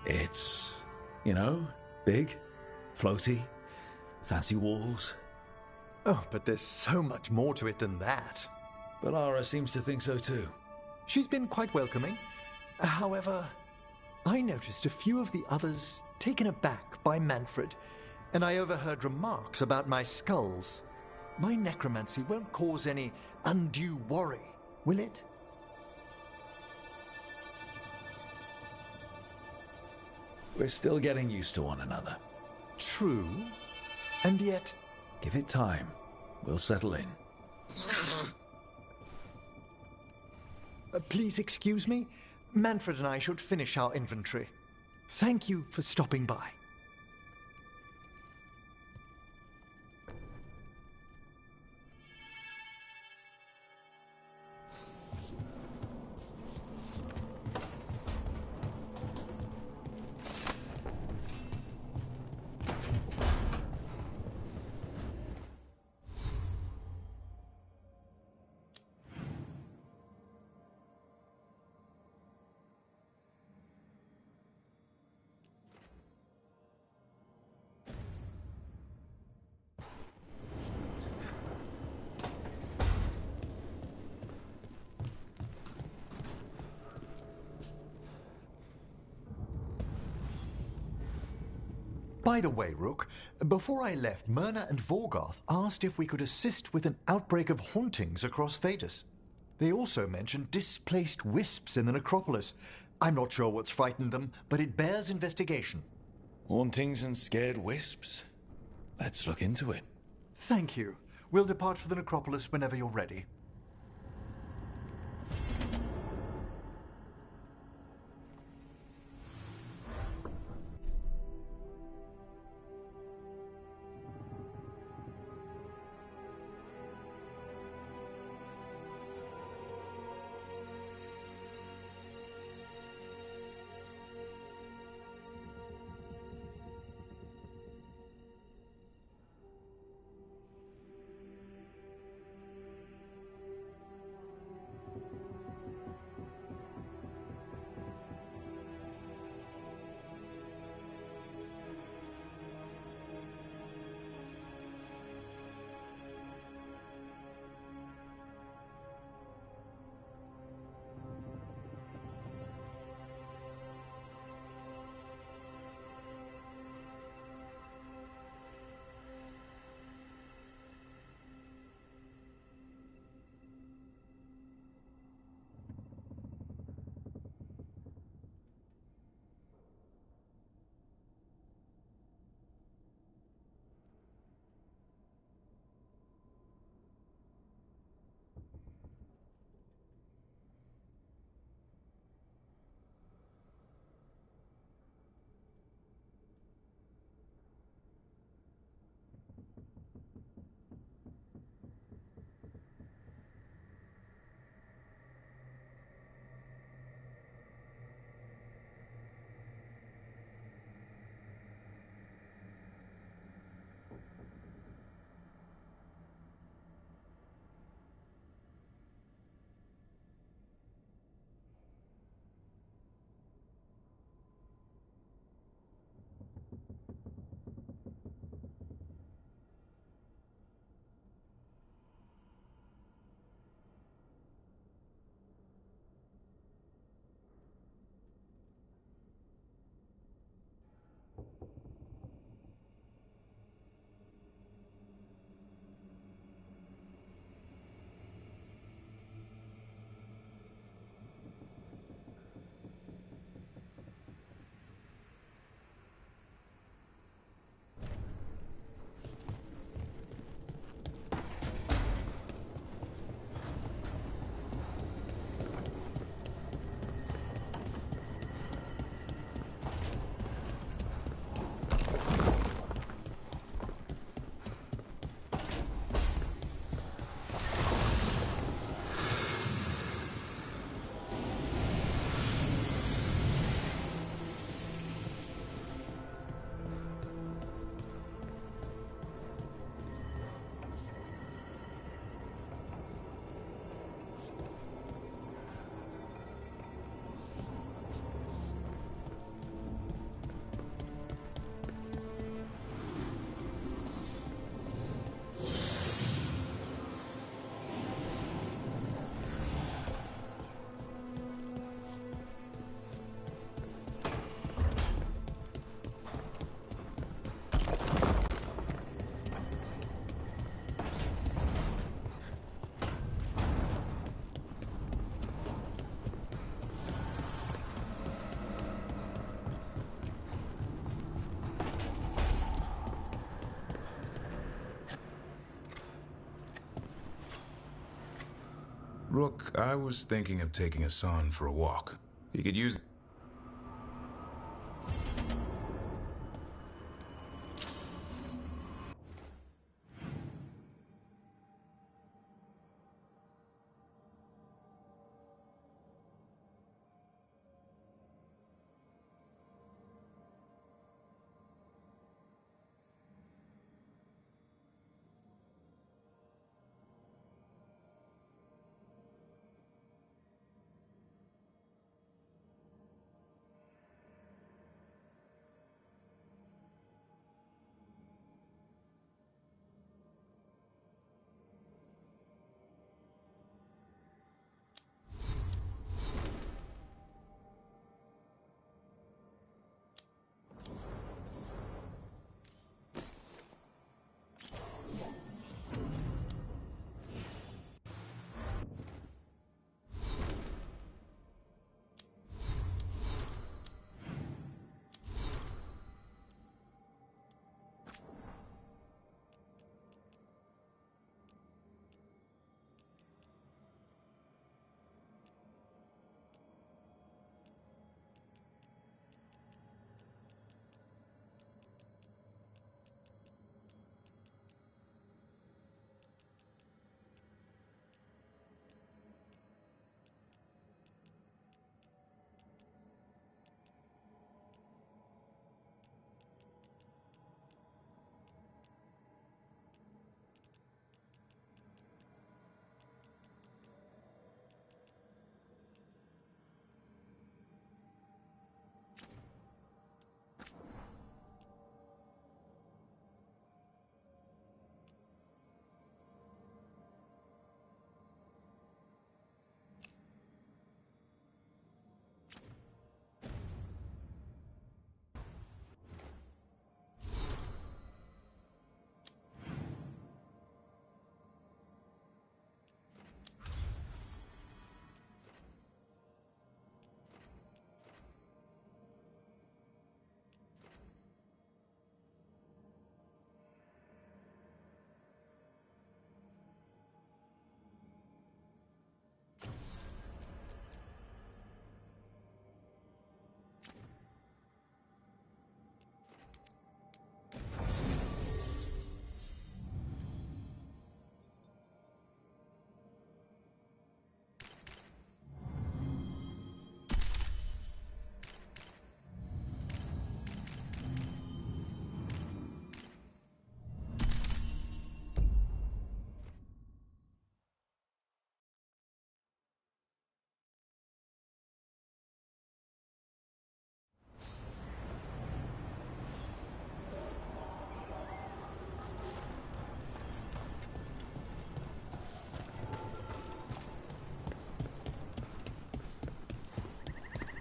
It's, you know, big, floaty, fancy walls. Oh, but there's so much more to it than that. But Lara seems to think so too. She's been quite welcoming. However, I noticed a few of the others taken aback by Manfred, and I overheard remarks about my skulls. My necromancy won't cause any undue worry, will it? We're still getting used to one another. True. And yet... Give it time. We'll settle in. Please excuse me. Manfred and I should finish our inventory. Thank you for stopping by. By the way, Rook, before I left, Myrna and Vorgoth asked if we could assist with an outbreak of hauntings across Thedas. They also mentioned displaced wisps in the necropolis. I'm not sure what's frightened them, but it bears investigation. Hauntings and scared wisps? Let's look into it. Thank you. We'll depart for the necropolis whenever you're ready. Rook, I was thinking of taking Hassan for a walk. He could use...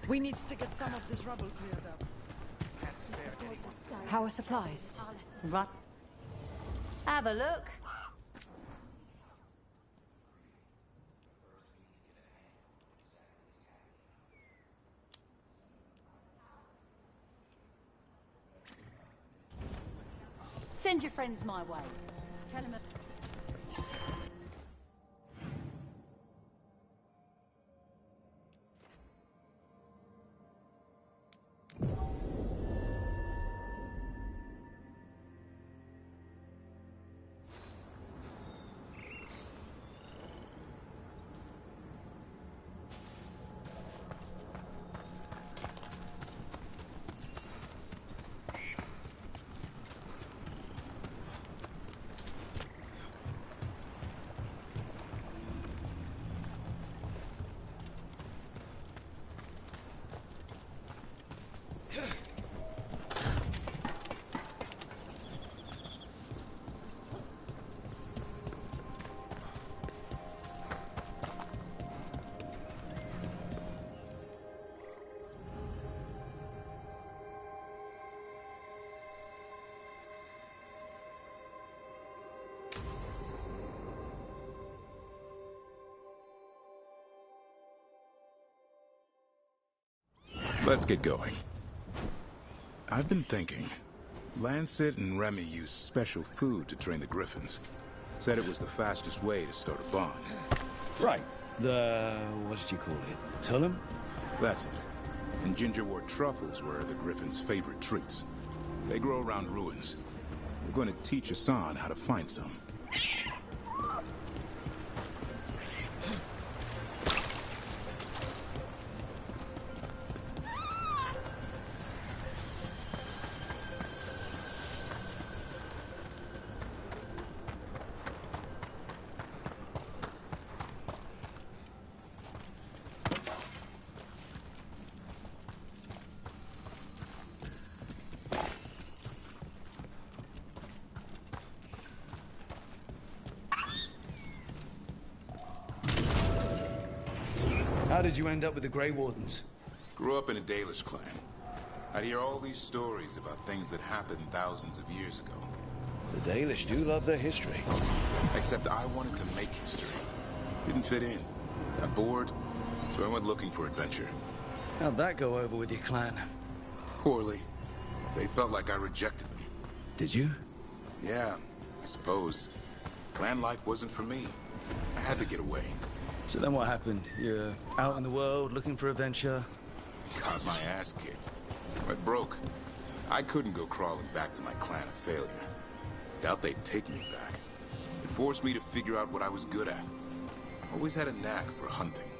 We need to get some of this rubble cleared up. How are supplies? Right. Have a look. Send your friends my way. Tell them. Let's get going. I've been thinking. Lancet and Remy used special food to train the griffins. Said it was the fastest way to start a bond. Right. what did you call it? Tullum? That's it. And gingerwort truffles were the Griffin's favorite treats. They grow around ruins. We're going to teach Hassan how to find some. How did you end up with the Grey Wardens? Grew up in a Dalish clan. I'd hear all these stories about things that happened thousands of years ago. The Dalish do love their history. Except I wanted to make history. Didn't fit in. Got bored, so I went looking for adventure. How'd that go over with your clan? Poorly. They felt like I rejected them. Did you? Yeah, I suppose. Clan life wasn't for me. I had to get away. So then what happened? You're out in the world looking for adventure? Got my ass kicked. Went broke. I couldn't go crawling back to my clan of failure. Doubt they'd take me back. It forced me to figure out what I was good at. Always had a knack for hunting.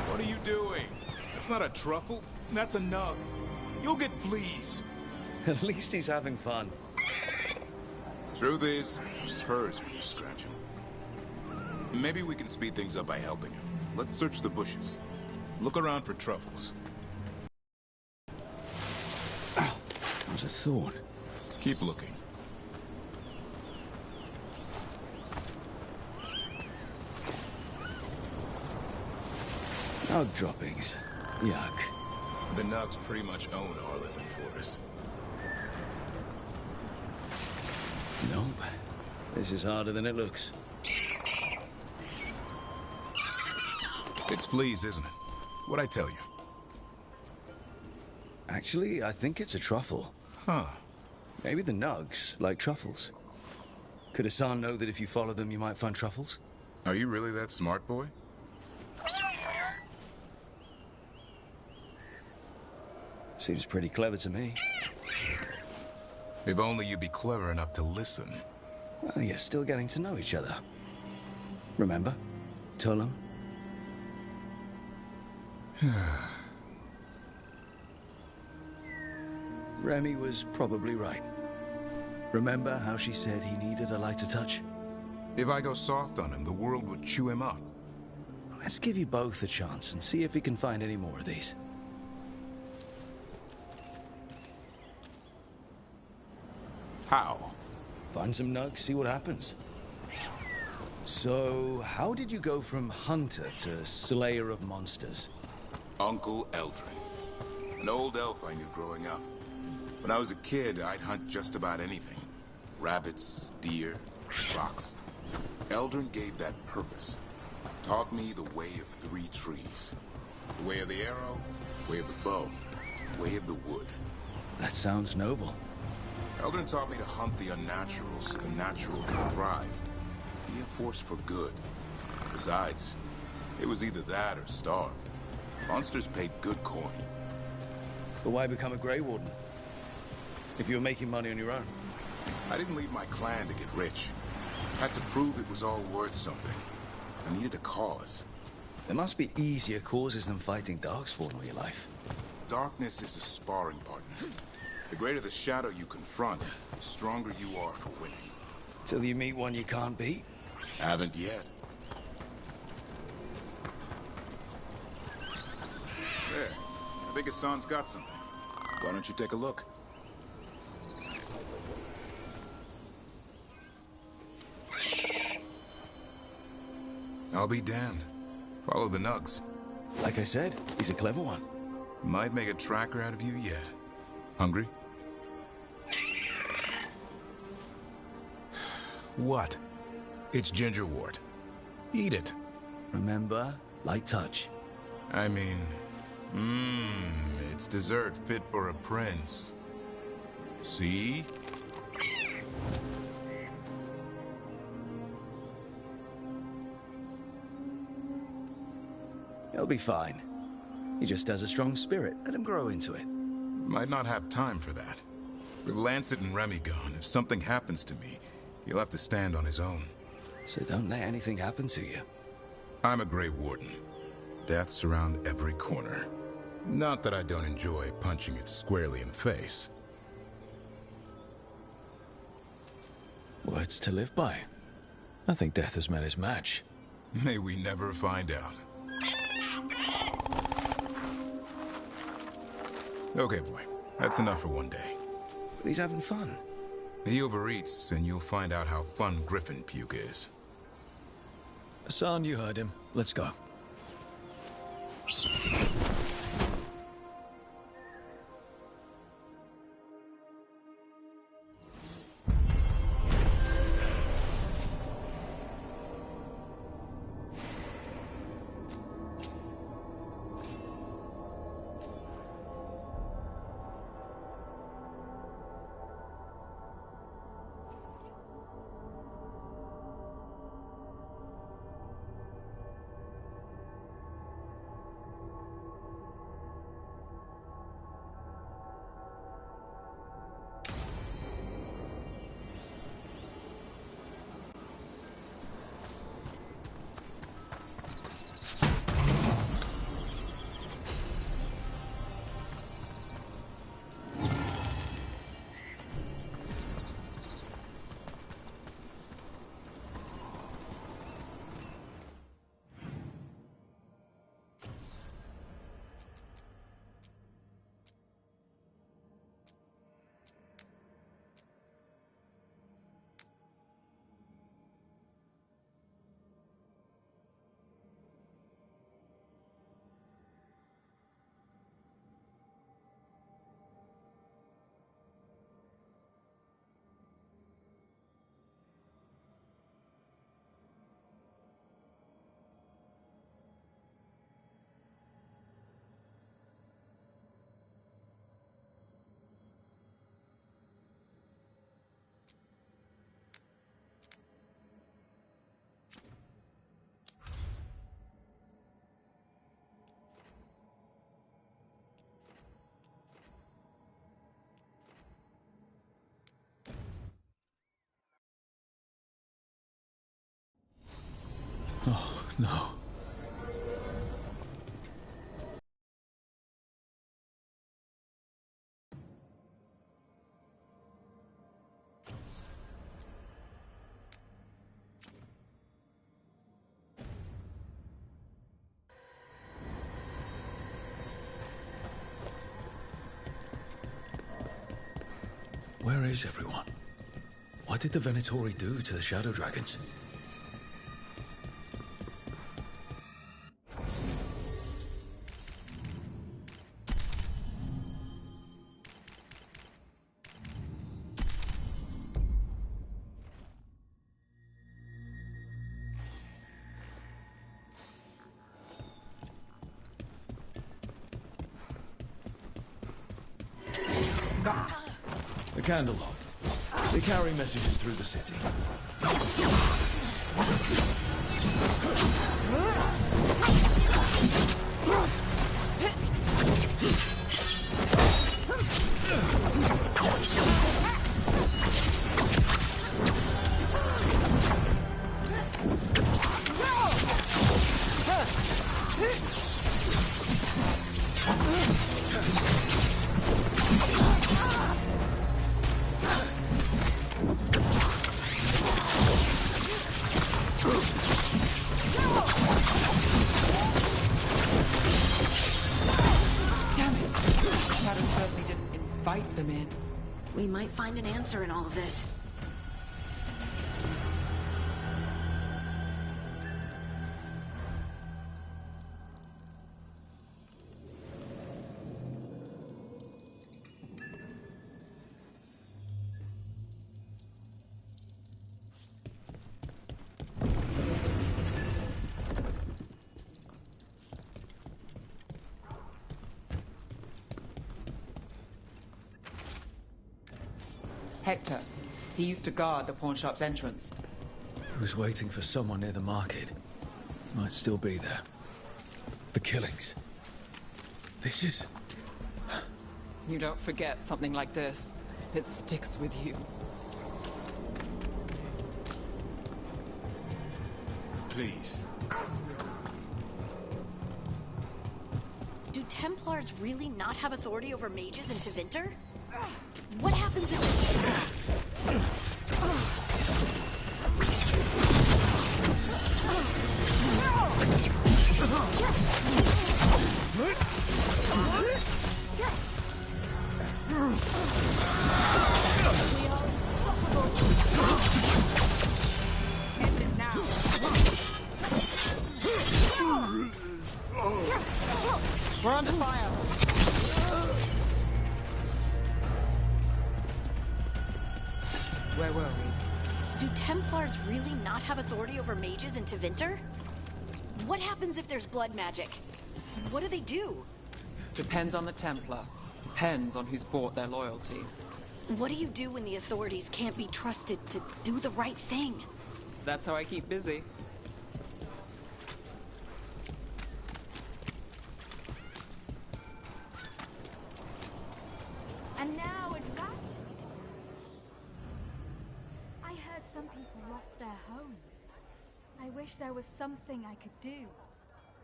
What are you doing? That's not a truffle. That's a nug. You'll get fleas. At least he's having fun. Truth is, purrs when you scratch him. Maybe we can speed things up by helping him. Let's search the bushes. Look around for truffles. Ow, that was a thorn. Keep looking. Nug droppings. Yuck. The Nugs pretty much own Arlithan Forest. Nope. This is harder than it looks. It's fleas, isn't it? What'd I tell you? Actually, I think it's a truffle. Huh. Maybe the Nugs like truffles. Could Hassan know that if you follow them, you might find truffles? Are you really that smart, boy? Seems pretty clever to me. If only you'd be clever enough to listen. Well, you're still getting to know each other. Remember? Tullum? Remy was probably right. Remember how she said he needed a lighter touch? If I go soft on him, the world would chew him up. Let's give you both a chance and see if we can find any more of these. How? Find some nugs, see what happens. So, how did you go from hunter to slayer of monsters? Uncle Eldrin. An old elf I knew growing up. When I was a kid, I'd hunt just about anything. Rabbits, deer, fox. Eldrin gave that purpose. Taught me the way of 3 trees. The way of the arrow, way of the bow, way of the wood. That sounds noble. Eldrin taught me to hunt the unnatural so the natural can thrive. Be a force for good. Besides, it was either that or starve. Monsters paid good coin. But why become a Grey Warden? If you were making money on your own? I didn't leave my clan to get rich. Had to prove it was all worth something. I needed a cause. There must be easier causes than fighting Darkspawn all your life. Darkness is a sparring partner. The greater the shadow you confront, the stronger you are for winning. Till you meet one you can't beat? Haven't yet. There. I think Hassan's got something. Why don't you take a look? I'll be damned. Follow the nugs. Like I said, he's a clever one. Might make a tracker out of you yet. Hungry? What? It's gingerwort. Eat it. Remember, light touch. I mean, it's dessert fit for a prince. See? He'll be fine. He just has a strong spirit. Let him grow into it. Might not have time for that. With Lancet and Remy gone, if something happens to me, he'll have to stand on his own. So don't let anything happen to you. I'm a Grey Warden. Death's around every corner. Not that I don't enjoy punching it squarely in the face. Words to live by. I think death has met his match. May we never find out. Okay, boy. That's enough for one day. But he's having fun. He overeats, and you'll find out how fun griffin puke is. Hassan, you heard him. Let's go. Oh, no. Where is everyone? What did the Venatori do to the Shadow Dragons? The Candlelight. They carry messages through the city. We might find an answer in all of this. Hector. He used to guard the pawn shop's entrance. He was waiting for someone near the market. Might still be there. The killings. This is... You don't forget something like this. It sticks with you. Please. Do Templars really not have authority over mages in Tevinter? What happens if... We're under fire! Where were we? Do Templars really not have authority over mages in Tevinter? What happens if there's blood magic? What do they do? Depends on the Templar. Depends on who's bought their loyalty. What do you do when the authorities can't be trusted to do the right thing? That's how I keep busy. And now advice. I heard some people lost their homes. I wish there was something I could do.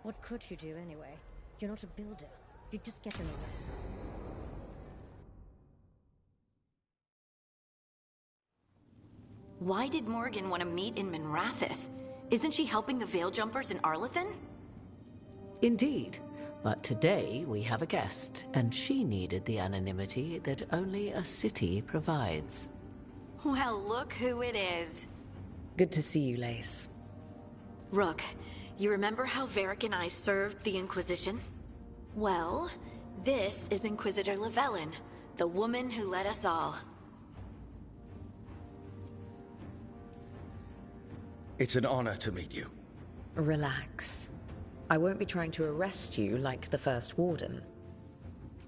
What could you do anyway? You're not a builder. You'd just get in the way. Why did Morrigan want to meet in Minrathous? Isn't she helping the Veil Jumpers in Arlathan? Indeed. But today we have a guest, and she needed the anonymity that only a city provides. Well, look who it is. Good to see you, Lace. Rook, you remember how Varric and I served the Inquisition? Well, this is Inquisitor Llewellyn, the woman who led us all. It's an honor to meet you. Relax. I won't be trying to arrest you like the First Warden.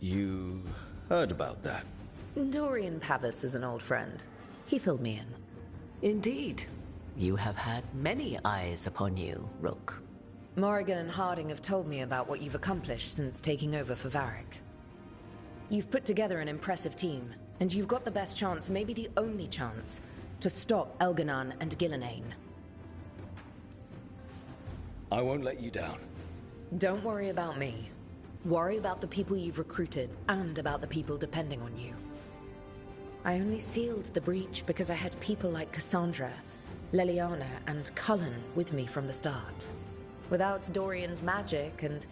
You heard about that? Dorian Pavis is an old friend. He filled me in. Indeed. You have had many eyes upon you, Rook. Morrigan and Harding have told me about what you've accomplished since taking over for Varric. You've put together an impressive team, and you've got the best chance, maybe the only chance, to stop Elganon and Gillenane. I won't let you down. Don't worry about me. Worry about the people you've recruited, and about the people depending on you. I only sealed the breach because I had people like Cassandra, Leliana, and Cullen with me from the start. Without Dorian's magic and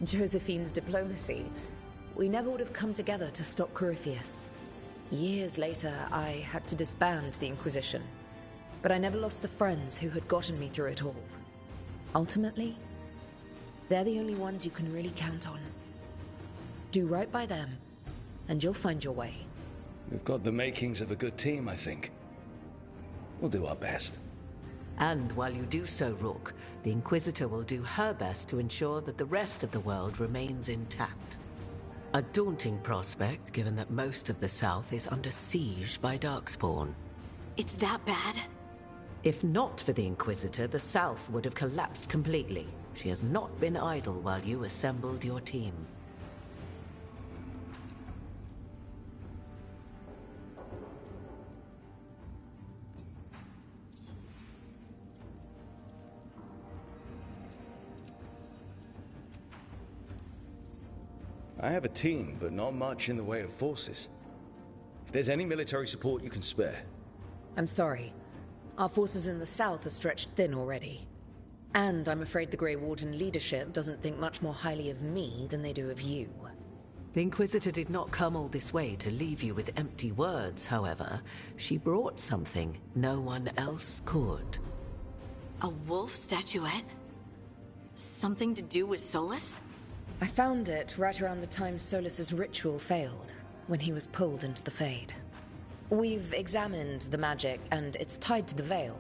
Josephine's diplomacy, we never would have come together to stop Corypheus. Years later, I had to disband the Inquisition, but I never lost the friends who had gotten me through it all. Ultimately, they're the only ones you can really count on. Do right by them, and you'll find your way. We've got the makings of a good team, I think. We'll do our best. And while you do so, Rook, the Inquisitor will do her best to ensure that the rest of the world remains intact. A daunting prospect, given that most of the South is under siege by Darkspawn. It's that bad? If not for the Inquisitor, the South would have collapsed completely. She has not been idle while you assembled your team. I have a team, but not much in the way of forces. If there's any military support you can spare. I'm sorry. Our forces in the south are stretched thin already. And I'm afraid the Grey Warden leadership doesn't think much more highly of me than they do of you. The Inquisitor did not come all this way to leave you with empty words, however. She brought something no one else could. A wolf statuette? Something to do with Solus? I found it right around the time Solus's ritual failed, when he was pulled into the Fade. We've examined the magic, and it's tied to the Veil.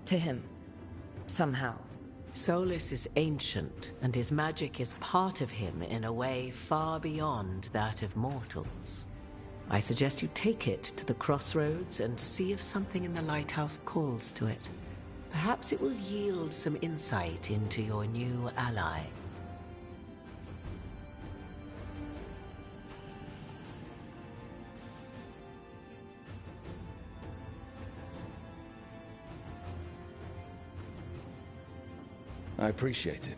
To him. Somehow. Solus is ancient, and his magic is part of him in a way far beyond that of mortals. I suggest you take it to the crossroads and see if something in the lighthouse calls to it. Perhaps it will yield some insight into your new ally. I appreciate it.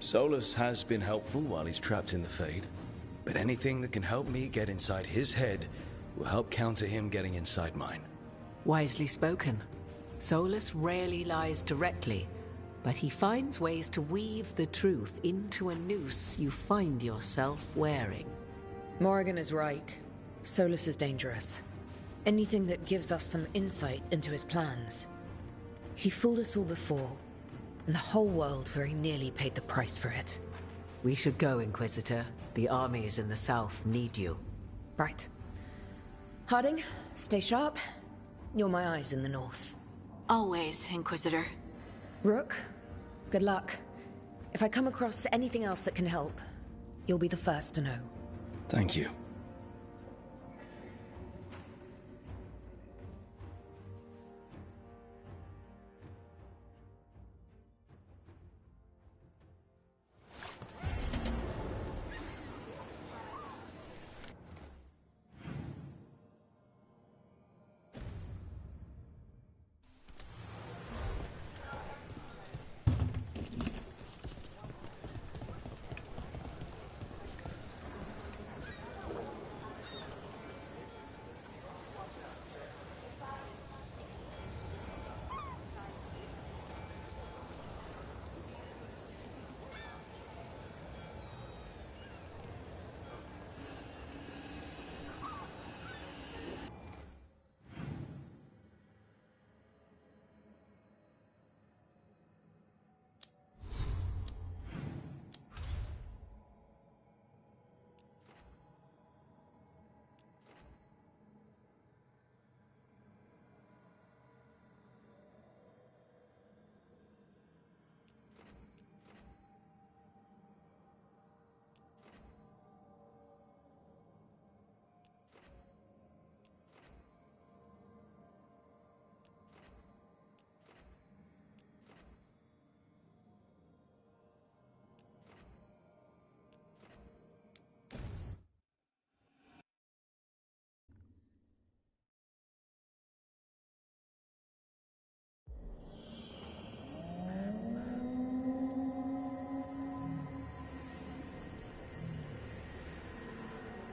Solus has been helpful while he's trapped in the Fade, but anything that can help me get inside his head will help counter him getting inside mine. Wisely spoken. Solus rarely lies directly, but he finds ways to weave the truth into a noose you find yourself wearing. Morrigan is right. Solus is dangerous. Anything that gives us some insight into his plans. He fooled us all before, and the whole world very nearly paid the price for it. We should go, Inquisitor. The armies in the south need you. Right. Harding, stay sharp. You're my eyes in the north. Always, Inquisitor. Rook, good luck. If I come across anything else that can help, you'll be the first to know. Thank you.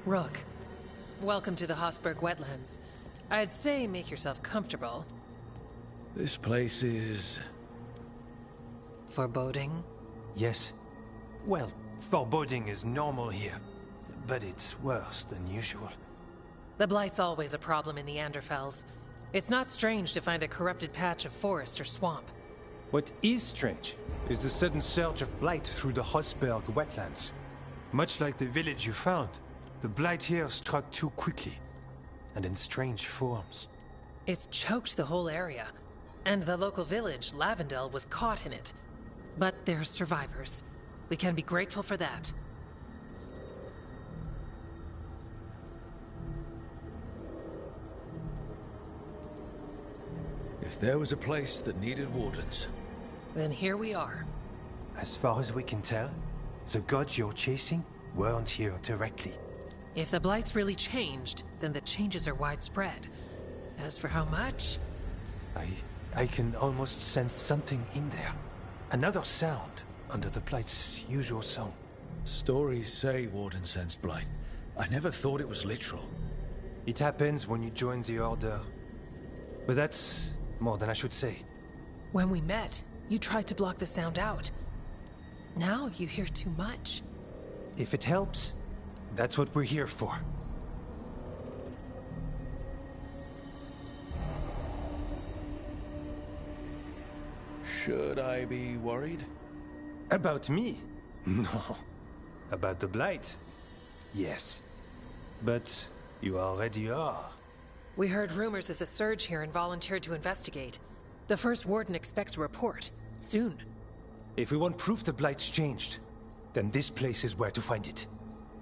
Rook, welcome to the Hossberg Wetlands. I'd say make yourself comfortable. This place is... foreboding? Yes. Well, foreboding is normal here, but it's worse than usual. The Blight's always a problem in the Anderfels. It's not strange to find a corrupted patch of forest or swamp. What is strange is the sudden surge of blight through the Hossberg Wetlands. Much like the village you found, the blight here struck too quickly, and in strange forms. It's choked the whole area, and the local village, Lavendel, was caught in it. But they're survivors. We can be grateful for that. If there was a place that needed wardens... Then here we are. As far as we can tell, the gods you're chasing weren't here directly. If the Blight's really changed, then the changes are widespread. As for how much... I can almost sense something in there. Another sound under the Blight's usual song. Stories say Warden sense blight. I never thought it was literal. It happens when you join the Order. But that's more than I should say. When we met, you tried to block the sound out. Now you hear too much. If it helps, that's what we're here for. Should I be worried? About me? No. About the Blight? Yes. But you already are. We heard rumors of the surge here and volunteered to investigate. The first Warden expects a report. Soon. If we want proof the Blight's changed, then this place is where to find it.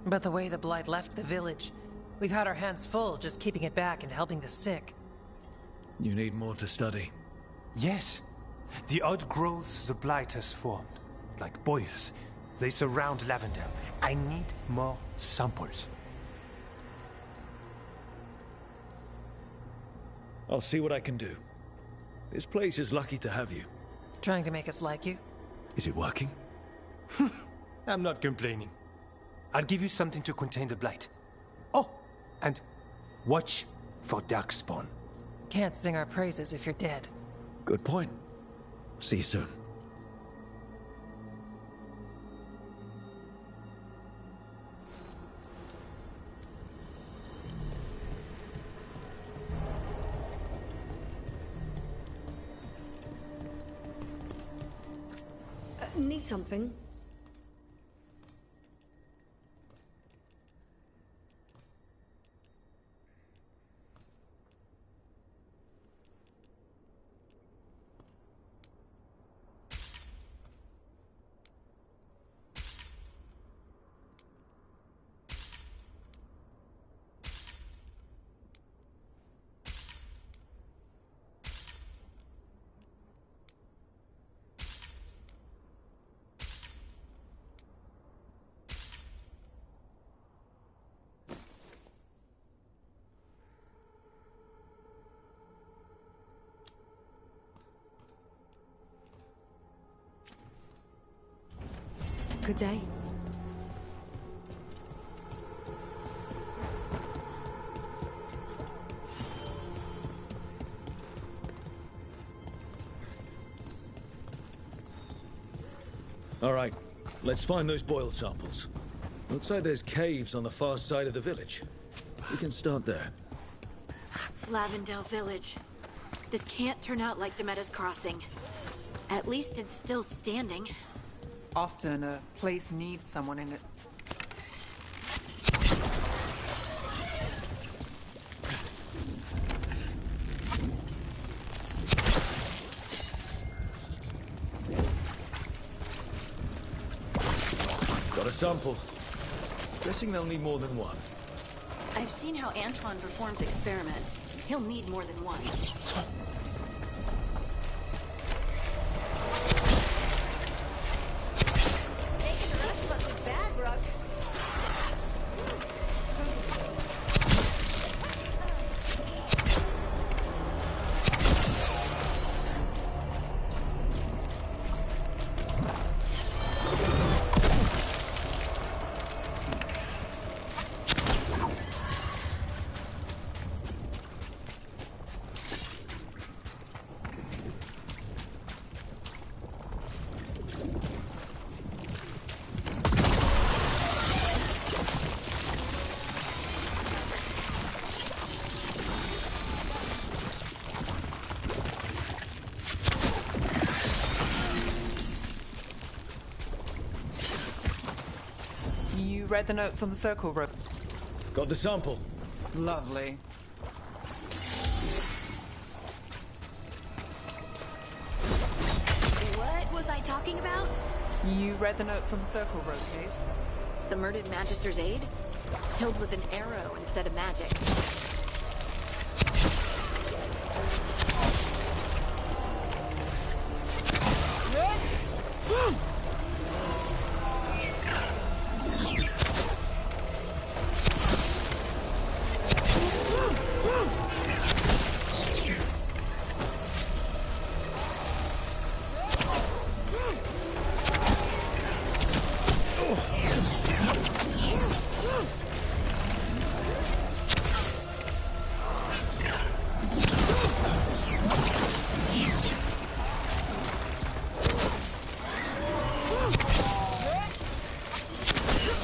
But the way the Blight left the village, We've had our hands full just keeping it back and helping the sick. You need more to study. Yes. The odd growths the blight has formed, like boils, they surround Lavendale. I need more samples. I'll see what I can do. This place is lucky to have you. Trying to make us like you? Is it working? I'm not complaining. I'll give you something to contain the blight. Oh, and watch for Darkspawn. Can't sing our praises if you're dead. Good point. See you soon. Need something? Good day. All right, let's find those boil samples. Looks like there's caves on the far side of the village. We can start there. Lavendale Village. This can't turn out like Demetta's Crossing. At least it's still standing. Often a place needs someone in it. Got a sample. Guessing they'll need more than one. I've seen how Antoine performs experiments. He'll need more than one. You read the notes on the circle rope? Got the sample. Lovely. What was I talking about? You read the notes on the circle rope case? The murdered Magister's aide? Killed with an arrow instead of magic.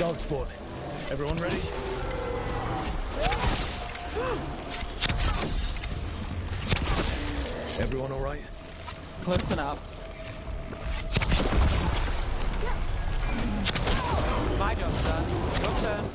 Darkspawn. Everyone ready? Everyone all right? Close enough. My job's done. Your turn.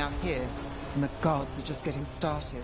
out here, and the gods are just getting started.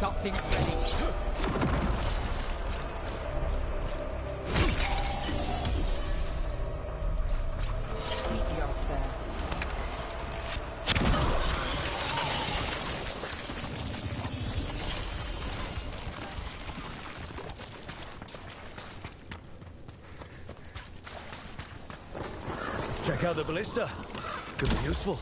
Got things ready. Meet the odds there. Check out the ballista. Could be useful.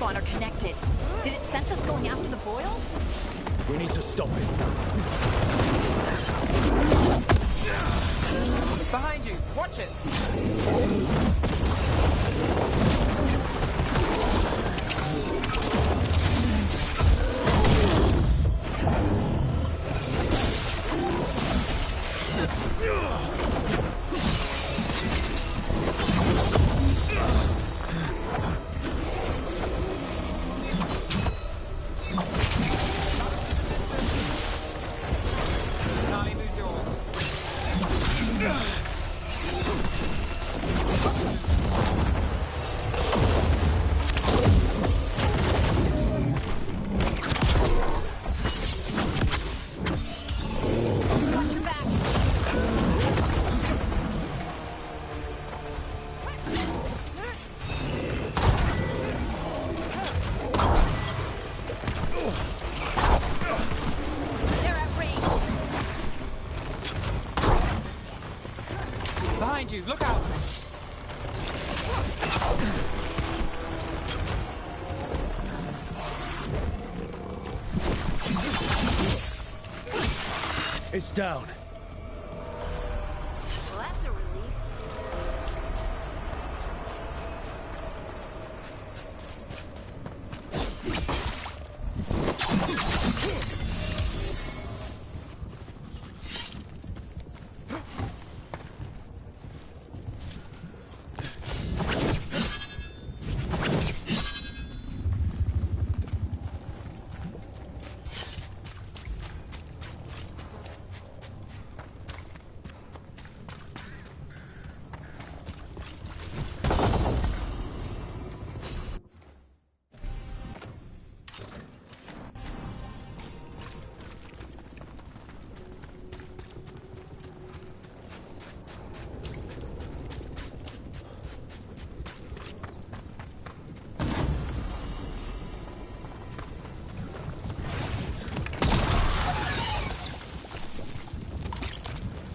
Are connected. Did it sense us going after the boils? We need to stop it. Behind you! Watch it! Behind you, look out! It's down. Well, that's a relief.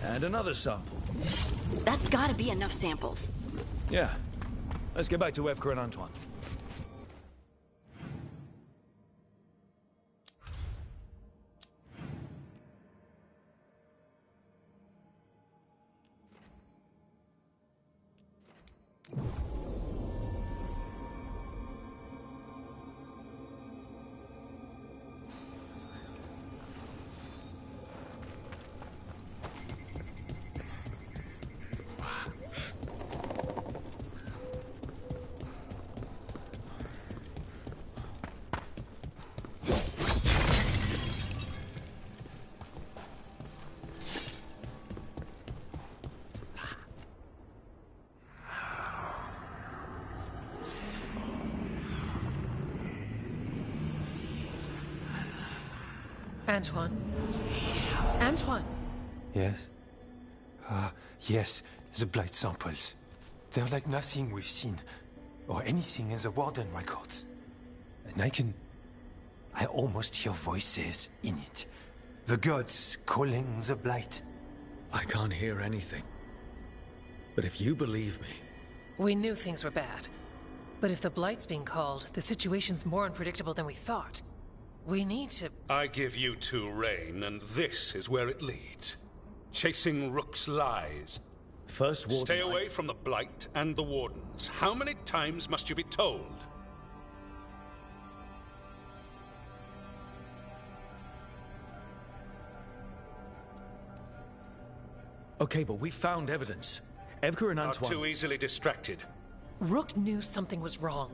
And another sample. That's gotta be enough samples. Yeah. Let's get back to Evka and Antoine. Antoine? Antoine! Yes? Yes, the blight samples. They're like nothing we've seen, or anything in the Warden records. And I I almost hear voices in it. The gods calling the blight. I can't hear anything. But if you believe me... We knew things were bad. But if the Blight's being called, the situation's more unpredictable than we thought. We need to... I give you two reign, and this is where it leads. Chasing Rook's lies. First Warden... Stay away from the Blight and the Wardens. How many times must you be told? Okay, but we found evidence. Evgar and Antoine... Not too easily distracted. Rook knew something was wrong.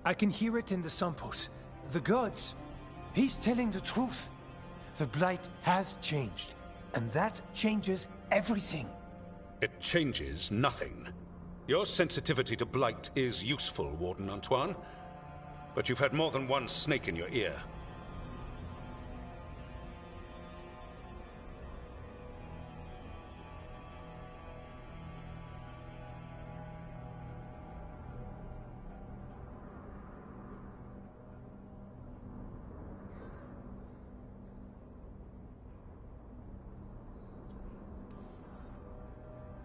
I can hear it in the samples. The gods. He's telling the truth. The blight has changed. And that changes everything. It changes nothing. Your sensitivity to blight is useful, Warden Antoine. But you've had more than one snake in your ear.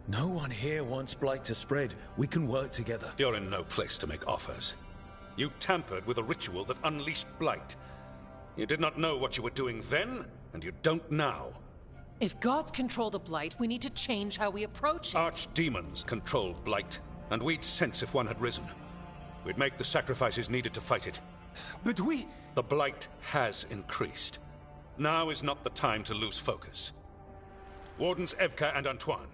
No one here wants blight to spread. We can work together. You're in no place to make offers. You tampered with a ritual that unleashed blight. You did not know what you were doing then, and you don't now. If gods control the Blight, we need to change how we approach it. Archdemons control blight, and we'd sense if one had risen. We'd make the sacrifices needed to fight it. But we... The blight has increased. Now is not the time to lose focus. Wardens Evka and Antoine,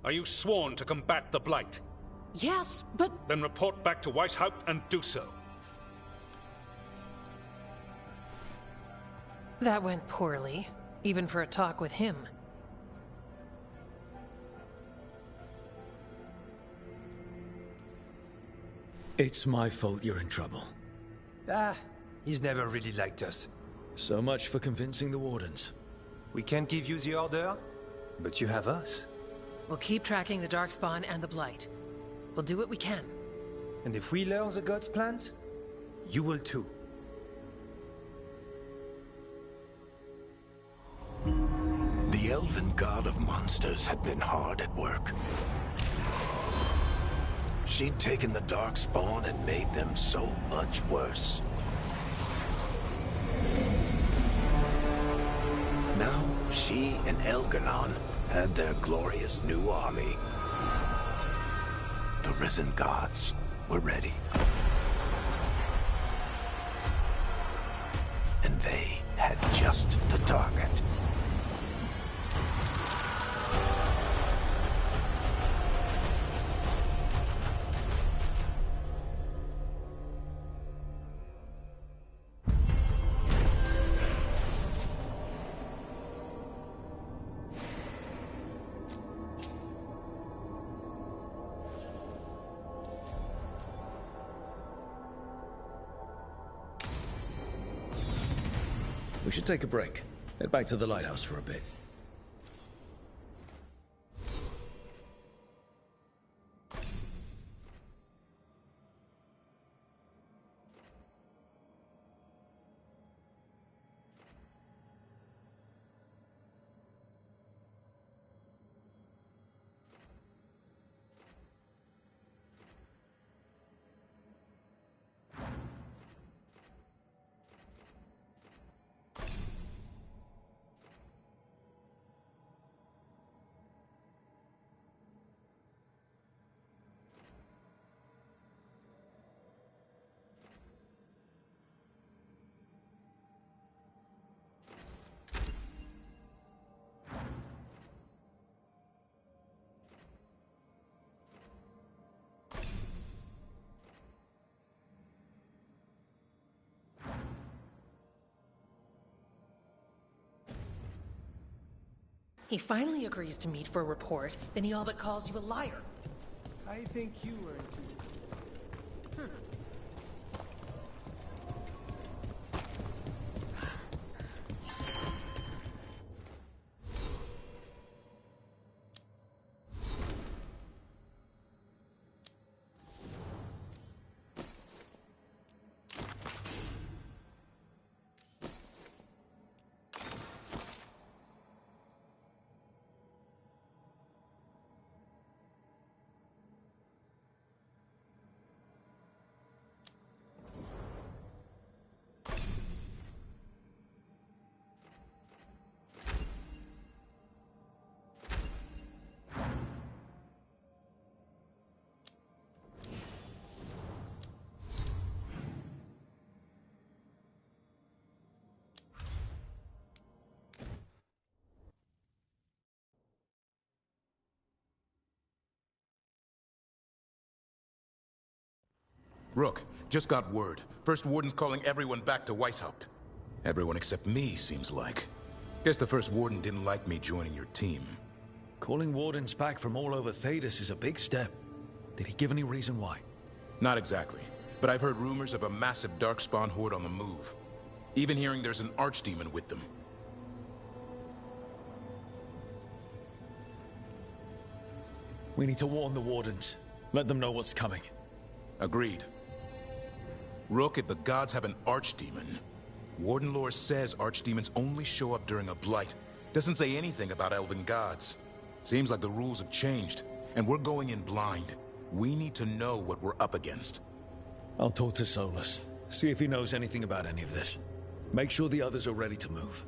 are you sworn to combat the blight? Yes, but... Then report back to Weishaupt and do so. That went poorly, even for a talk with him. It's my fault you're in trouble. He's never really liked us. So much for convincing the Wardens. We can't give you the order, but you have us. We'll keep tracking the Darkspawn and the Blight. We'll do what we can. And if we learn the gods' plans, you will too. The elven god of monsters had been hard at work. She'd taken the Darkspawn and made them so much worse. Now, she and Elgar'nan had their glorious new army. The risen gods were ready. And they had just the target. We should take a break. Head back to the lighthouse for a bit. He finally agrees to meet for a report, then he all but calls you a liar. I think you were... Rook, just got word. First Warden's calling everyone back to Weishaupt. Everyone except me, seems like. Guess the First Warden didn't like me joining your team. Calling Wardens back from all over Thedas is a big step. Did he give any reason why? Not exactly, but I've heard rumors of a massive Darkspawn horde on the move. Even hearing there's an Archdemon with them. We need to warn the Wardens. Let them know what's coming. Agreed. Rook, if the gods have an Archdemon, Warden lore says Archdemons only show up during a blight. Doesn't say anything about elven gods. Seems like the rules have changed, and we're going in blind. We need to know what we're up against. I'll talk to Solus. See if he knows anything about any of this. Make sure the others are ready to move.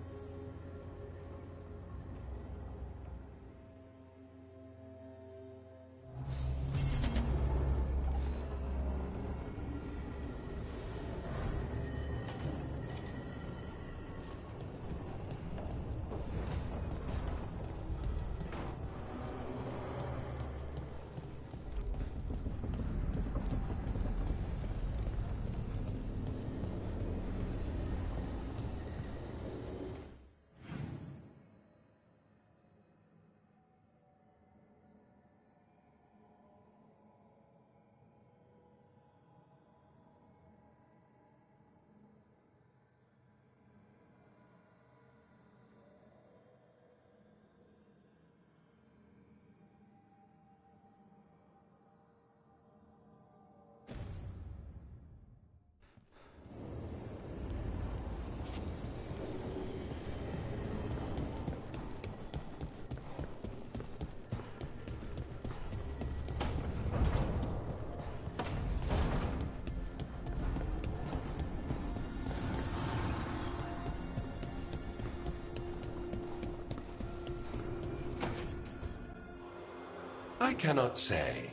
I cannot say.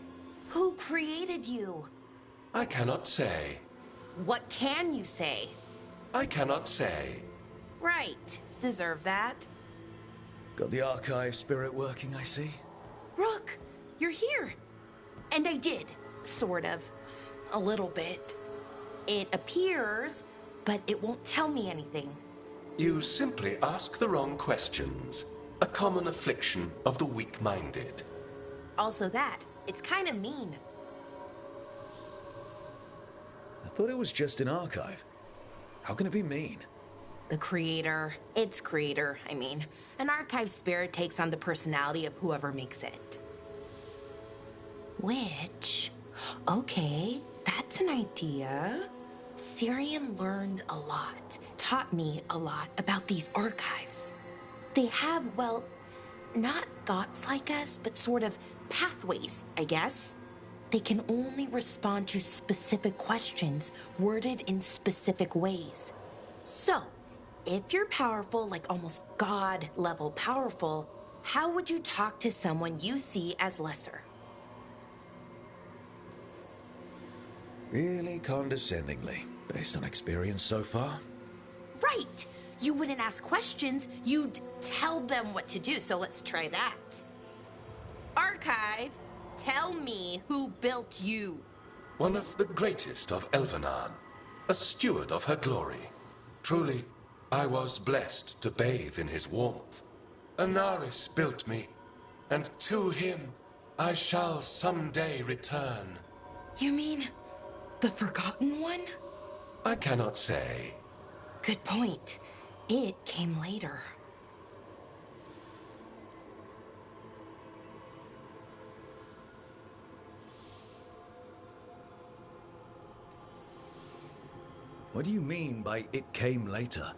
Who created you? I cannot say. What can you say? I cannot say. Right. Deserve that. Got the archive spirit working, I see. Rook, you're here. And I did, sort of. A little bit. It appears, but it won't tell me anything. You simply ask the wrong questions. A common affliction of the weak-minded. Also that, it's kind of mean. I thought it was just an archive. How can it be mean? The creator, its creator, I mean. An archive spirit takes on the personality of whoever makes it. Which, okay, that's an idea. Syrian learned a lot, taught me a lot about these archives. They have, well, not thoughts like us, but sort of pathways, I guess. They can only respond to specific questions worded in specific ways. So, if you're powerful, like almost God-level powerful, how would you talk to someone you see as lesser? Really condescendingly, based on experience so far? Right! You wouldn't ask questions, you'd tell them what to do, so let's try that. Archive, tell me who built you. One of the greatest of Elvenan, a steward of her glory. Truly, I was blessed to bathe in his warmth. Anaris built me, and to him I shall someday return. You mean the Forgotten One? I cannot say. Good point. It came later. What do you mean by it came later?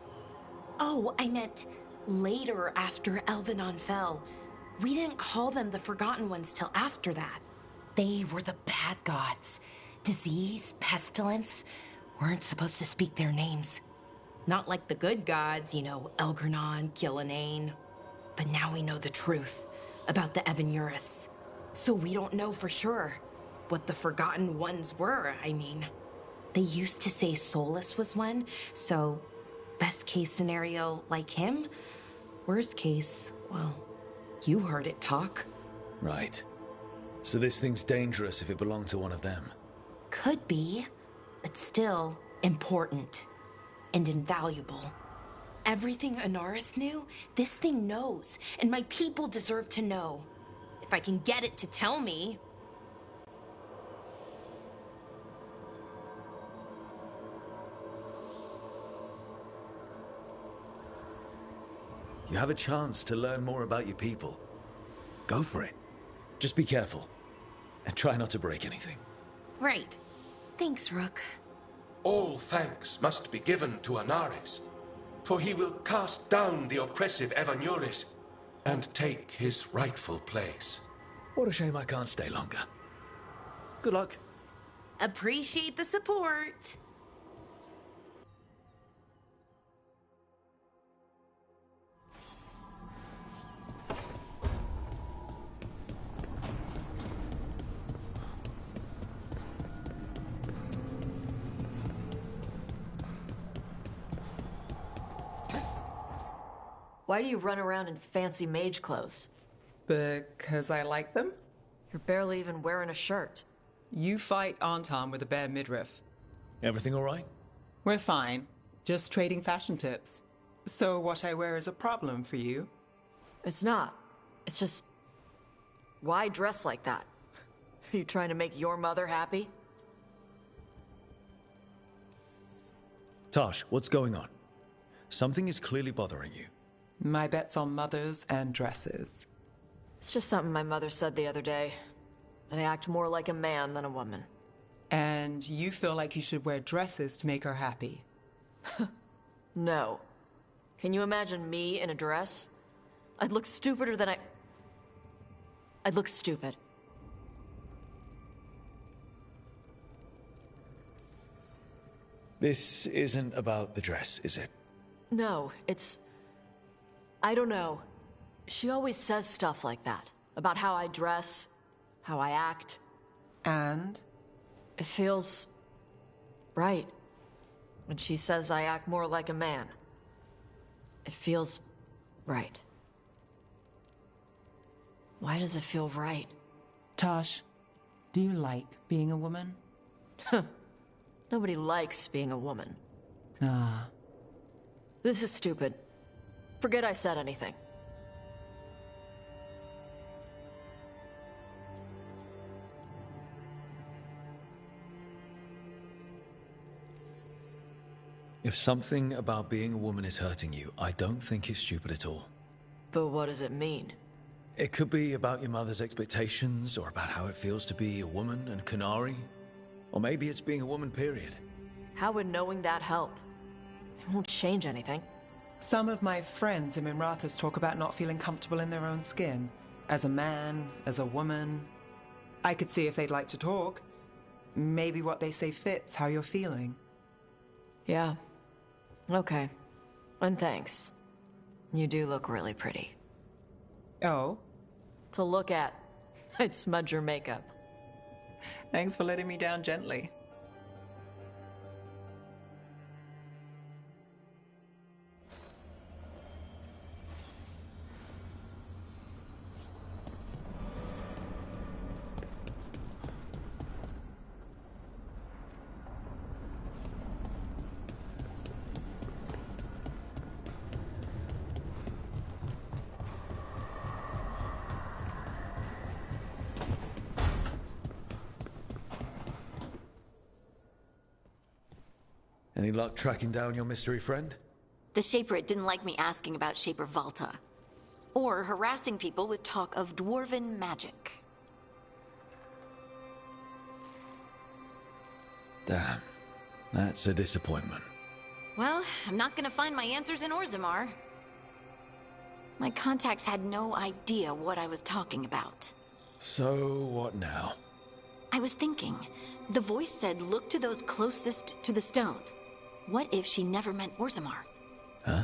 Oh, I meant later after Elvenon fell. We didn't call them the Forgotten Ones till after that. They were the bad gods. Disease, pestilence, weren't supposed to speak their names. Not like the good gods, you know, Elgernon, Gillenane. But now we know the truth about the Evanurus. So we don't know for sure what the Forgotten Ones were, I mean. They used to say Solus was one, so best case scenario, like him. Worst case, well, you heard it talk. Right. So this thing's dangerous if it belonged to one of them. Could be. but still important and invaluable. Everything Anaris knew, this thing knows, and my people deserve to know. If I can get it to tell me. You have a chance to learn more about your people. Go for it. Just be careful. And try not to break anything. Right. Thanks, Rook. All thanks must be given to Anaris, for he will cast down the oppressive Evanuris and take his rightful place. What a shame I can't stay longer. Good luck. Appreciate the support. Why do you run around in fancy mage clothes? Because I like them? You're barely even wearing a shirt. You fight Anton with a bare midriff. Everything all right? We're fine. Just trading fashion tips. So what I wear is a problem for you? It's not. It's just... Why dress like that? Are you trying to make your mother happy? Tosh, what's going on? Something is clearly bothering you. My bet's on mothers and dresses. It's just something my mother said the other day. That I act more like a man than a woman. And you feel like you should wear dresses to make her happy? No. Can you imagine me in a dress? I'd look stupider than I'd look stupid. This isn't about the dress, is it? No, it's... I don't know. She always says stuff like that. About how I dress, how I act. And? It feels... right. When she says I act more like a man. It feels... right. Why does it feel right? Tosh, do you like being a woman? Nobody likes being a woman. Ah. This is stupid. Forget I said anything. If something about being a woman is hurting you, I don't think it's stupid at all. But what does it mean? It could be about your mother's expectations, or about how it feels to be a woman and Qunari. Or maybe it's being a woman, period. How would knowing that help? It won't change anything. Some of my friends in Minrathous talk about not feeling comfortable in their own skin. As a man, as a woman. I could see if they'd like to talk. Maybe what they say fits how you're feeling. Yeah. Okay. And thanks. You do look really pretty. Oh? To look at. I'd smudge your makeup. Thanks for letting me down gently. Any luck tracking down your mystery friend? The Shaper didn't like me asking about Shaper Valta. Or harassing people with talk of dwarven magic. Damn. That's a disappointment. Well, I'm not gonna find my answers in Orzammar. My contacts had no idea what I was talking about. So, what now? I was thinking, the voice said look to those closest to the stone. What if she never meant Orzammar? Huh?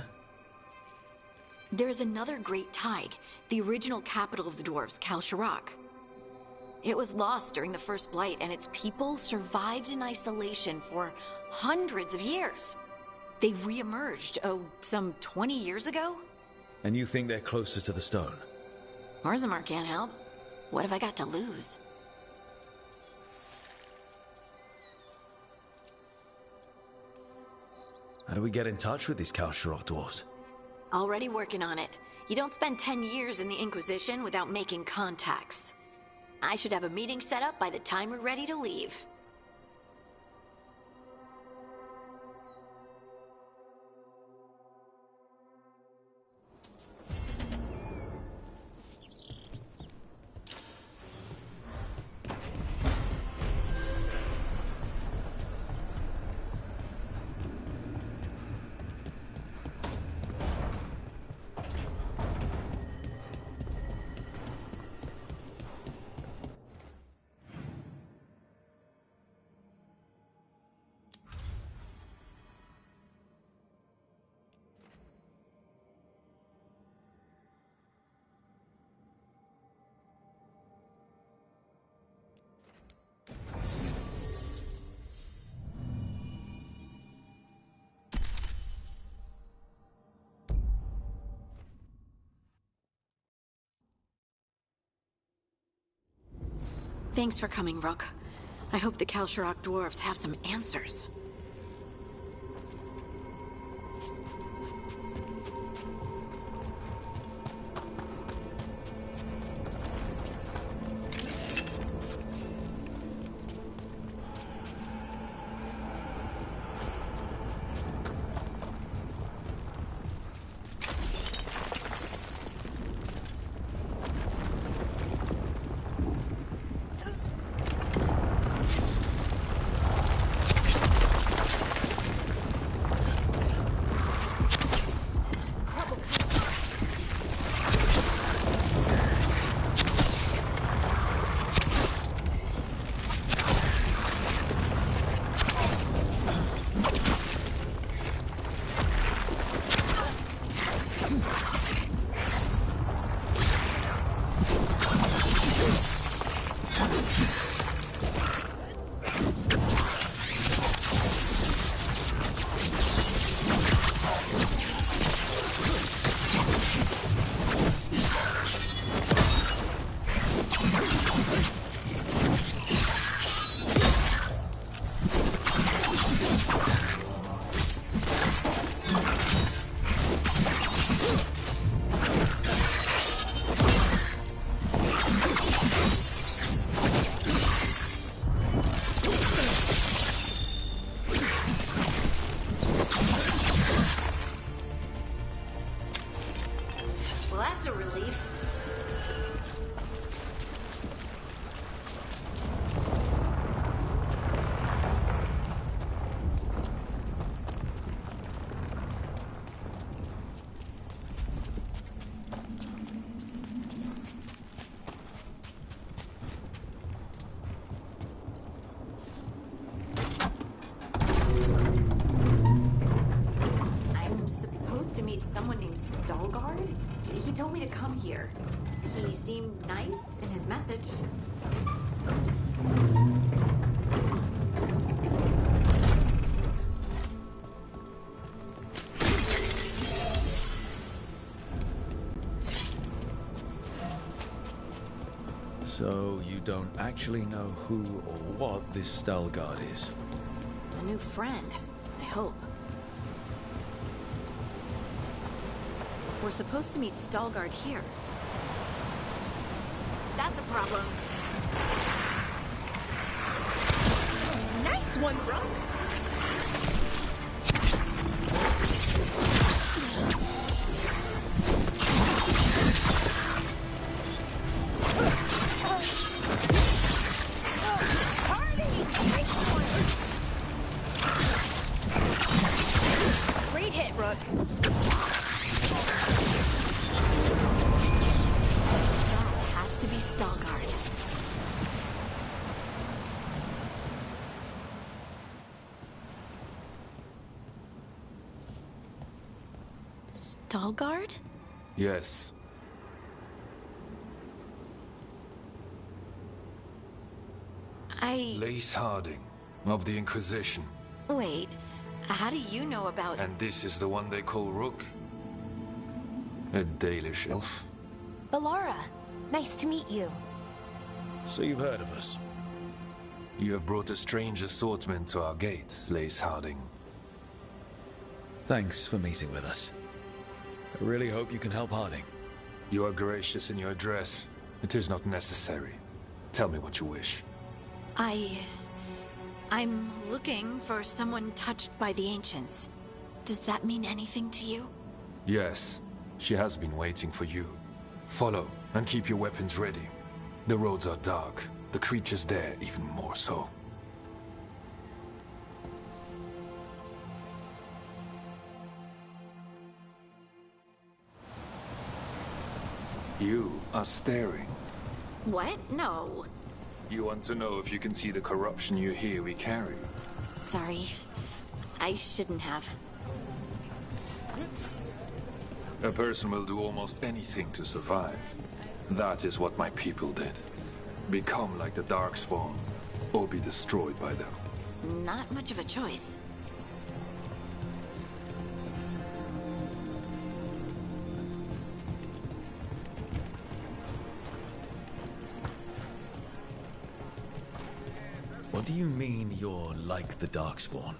There is another great Tig, the original capital of the dwarves, Kal Shirak. It was lost during the First Blight, and its people survived in isolation for hundreds of years. They re-emerged, some 20 years ago? And you think they're closer to the stone? Orzammar can't help. What have I got to lose? How do we get in touch with these Kalsharok dwarves? Already working on it. You don't spend 10 years in the Inquisition without making contacts. I should have a meeting set up by the time we're ready to leave. Thanks for coming, Rook. I hope the Kalsharok dwarves have some answers. That's a relief. I'm supposed to meet someone named Stalgard? He told me to come here. He seemed nice in his message. So you don't actually know who or what this Stalgard is? A new friend, I hope. We're supposed to meet Stalgard here. That's a problem. Nice one, Rook! Great hit, Rook. Has to be Stalgard. Stalgard? Yes. Lace Harding, of the Inquisition. Wait, how do you know about... And this is the one they call Rook? A Dalish elf? Balara, nice to meet you. So you've heard of us? You have brought a strange assortment to our gates, Lace Harding. Thanks for meeting with us. I really hope you can help Harding. You are gracious in your address. It is not necessary. Tell me what you wish. I'm looking for someone touched by the Ancients. Does that mean anything to you? Yes, she has been waiting for you. Follow, and keep your weapons ready. The roads are dark, the creatures there even more so. You are staring. What? No. You want to know if you can see the corruption you hear we carry? Sorry. I shouldn't have. A person will do almost anything to survive. That is what my people did. Become like the Darkspawn, or be destroyed by them. Not much of a choice. What do you mean you're like the Darkspawn?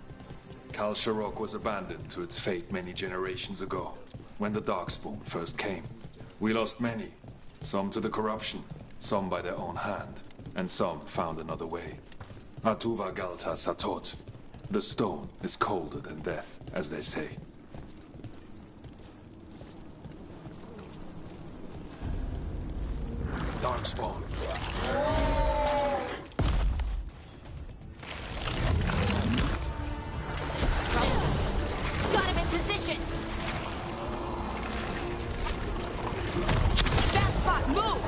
Kal Sharok was abandoned to its fate many generations ago, when the Darkspawn first came. We lost many, some to the corruption, some by their own hand, and some found another way. Atuva Galta Satot. The stone is colder than death, as they say. Darkspawn. Got him in position! That spot, move!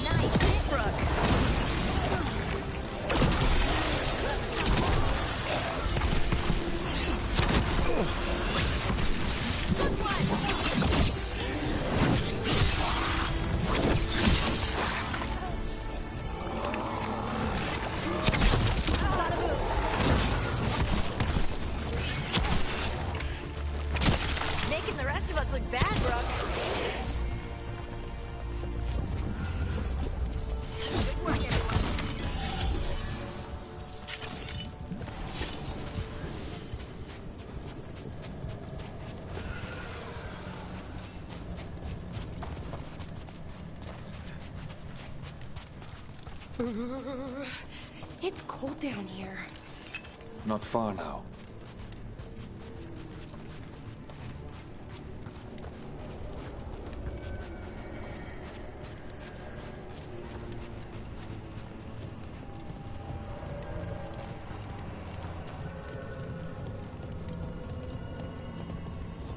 Nice hit, Brooke. Making the rest of us look bad, Brooke. Good work, everyone. It's cold down here. Not far now.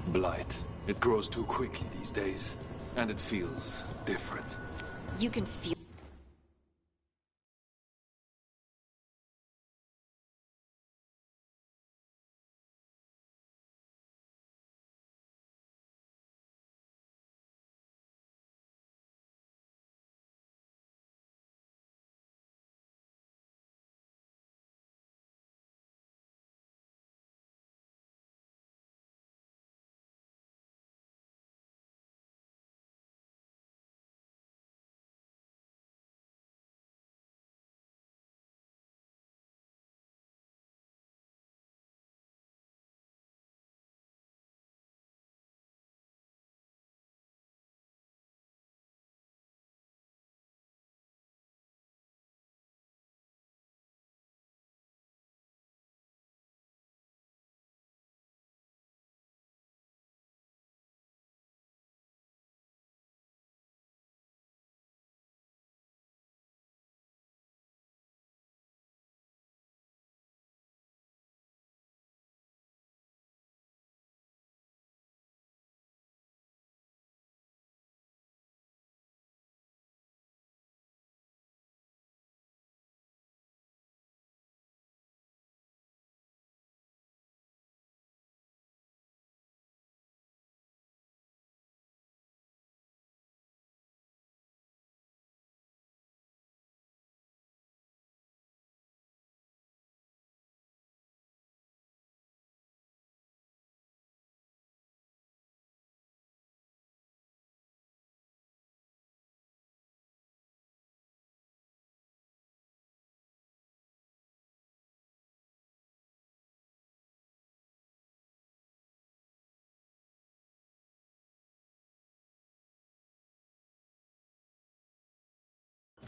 Blight. It grows too quickly these days, and it feels different. You can feel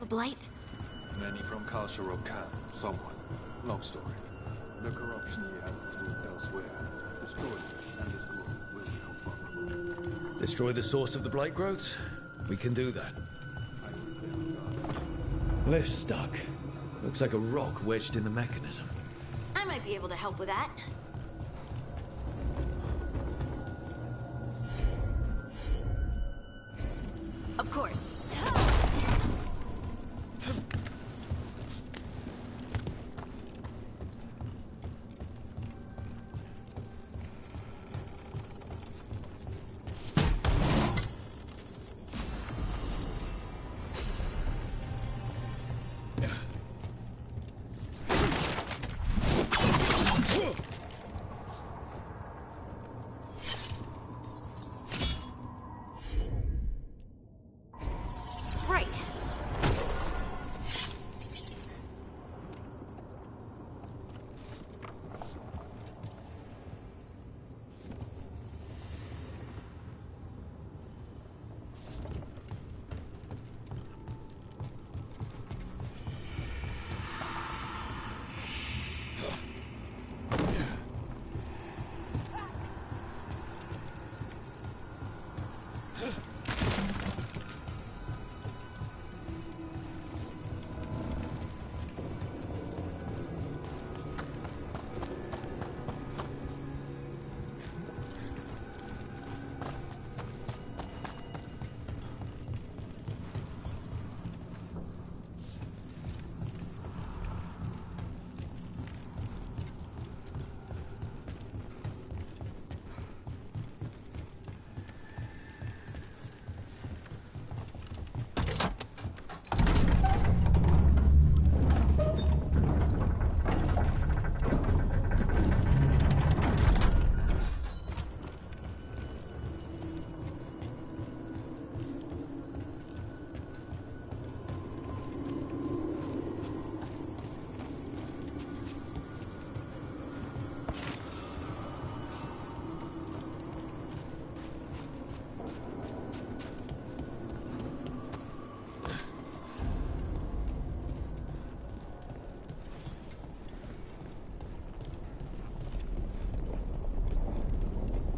The Blight? Many from Kalsharok camp, someone. Long story. The corruption he has through elsewhere. Destroy it, and his glory will become vulnerable. Destroy the source of the blight growth? We can do that. Lift's stuck. Looks like a rock wedged in the mechanism. I might be able to help with that. Of course. Right.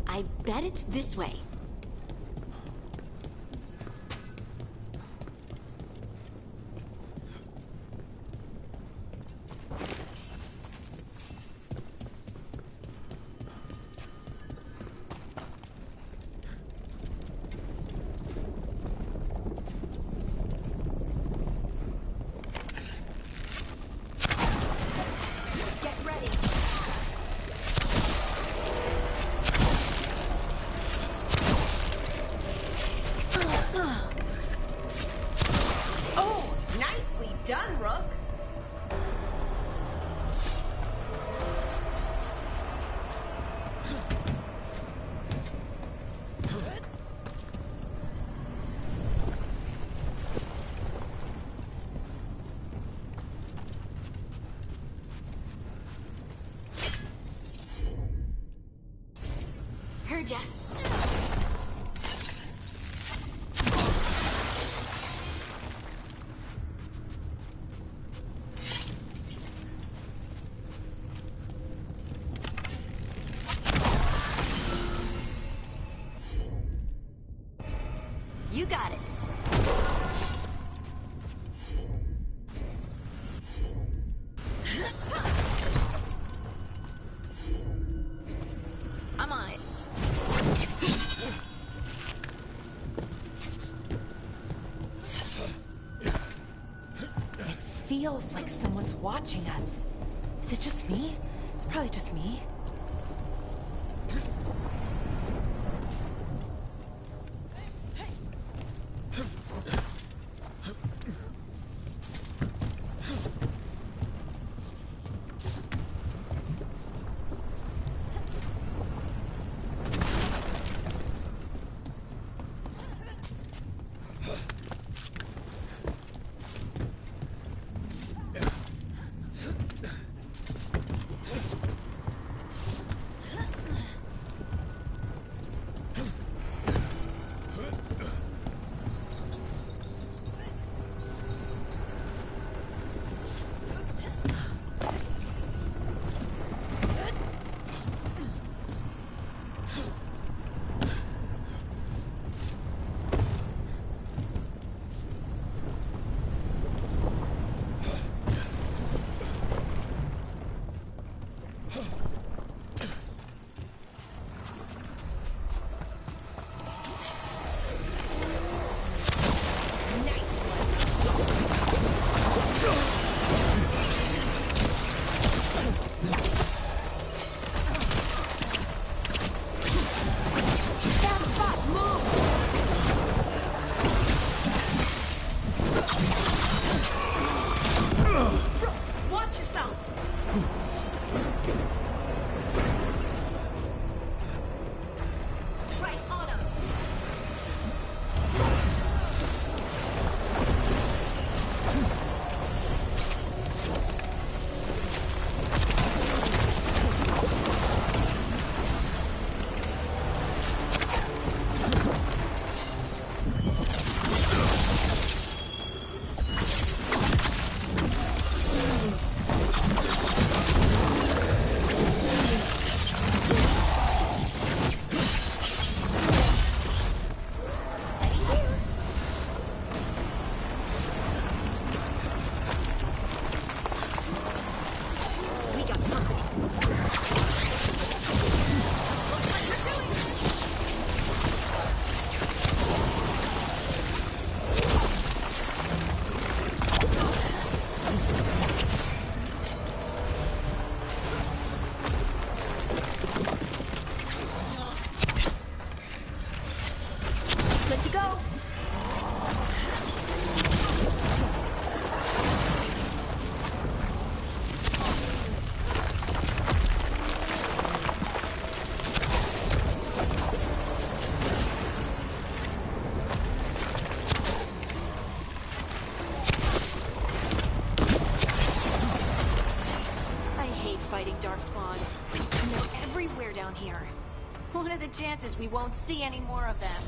I bet it's this way. Done, Rook. Heard ya. You got it. I'm on it. It feels like someone's watching us. Is it just me? It's probably just me. down here. What are the chances we won't see any more of them?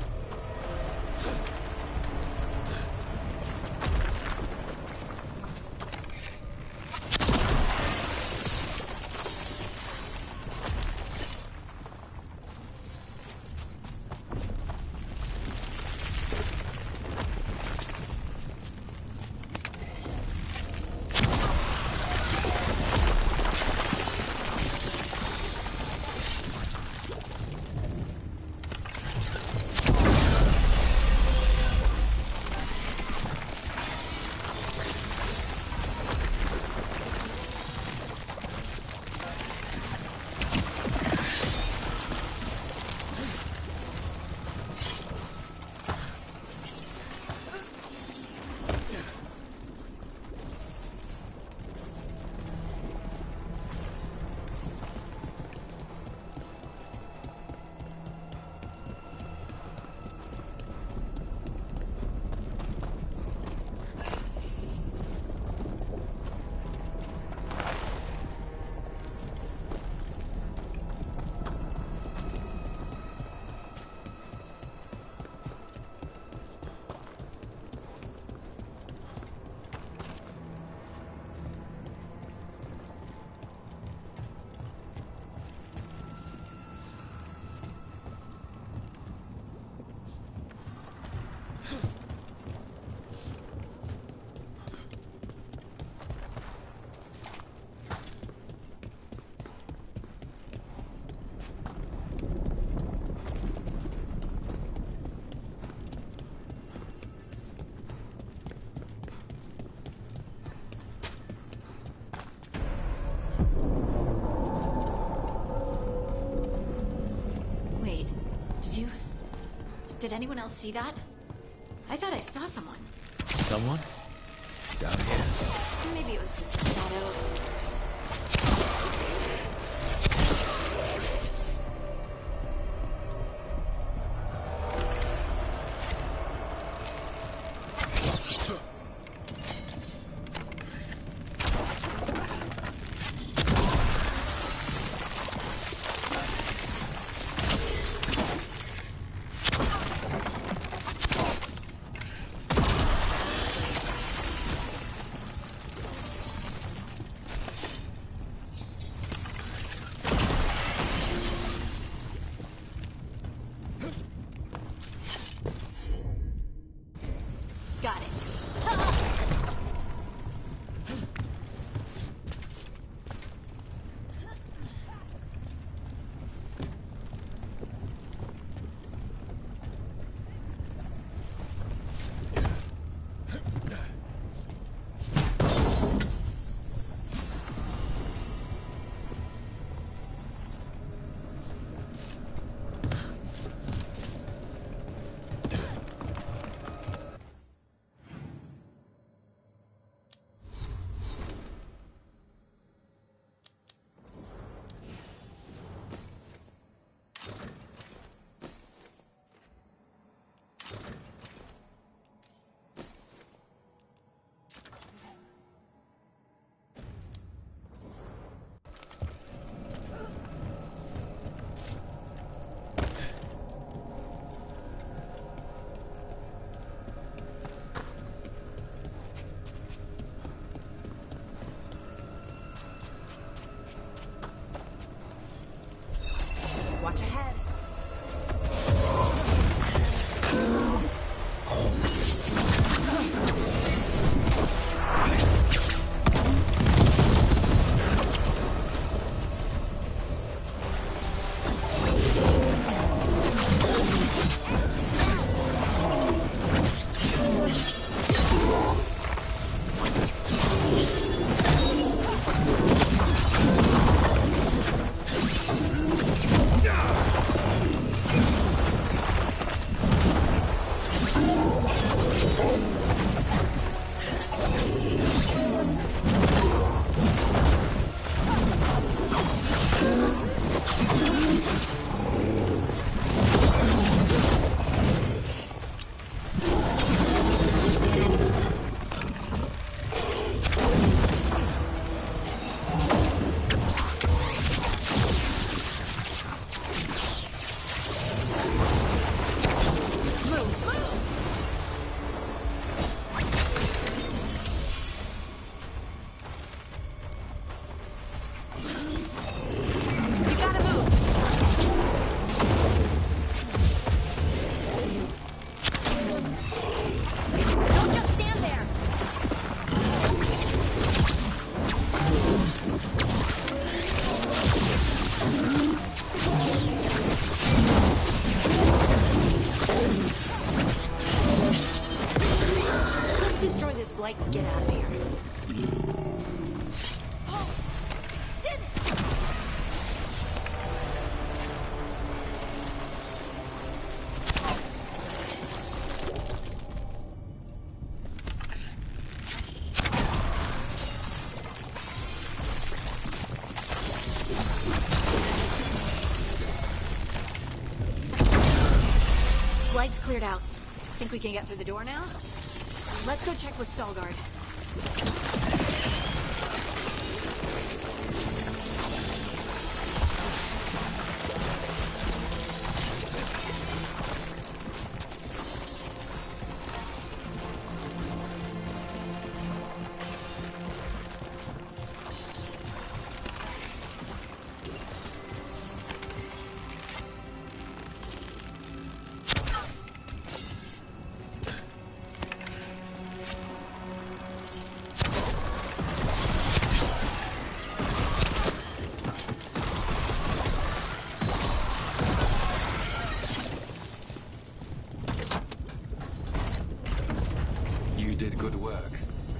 Did anyone else see that? I thought I saw someone. Someone? Down here. Maybe it was just a shadow. Got it. Watch ahead. Blight's cleared out. Think we can get through the door now? Let's go check with Stalgard.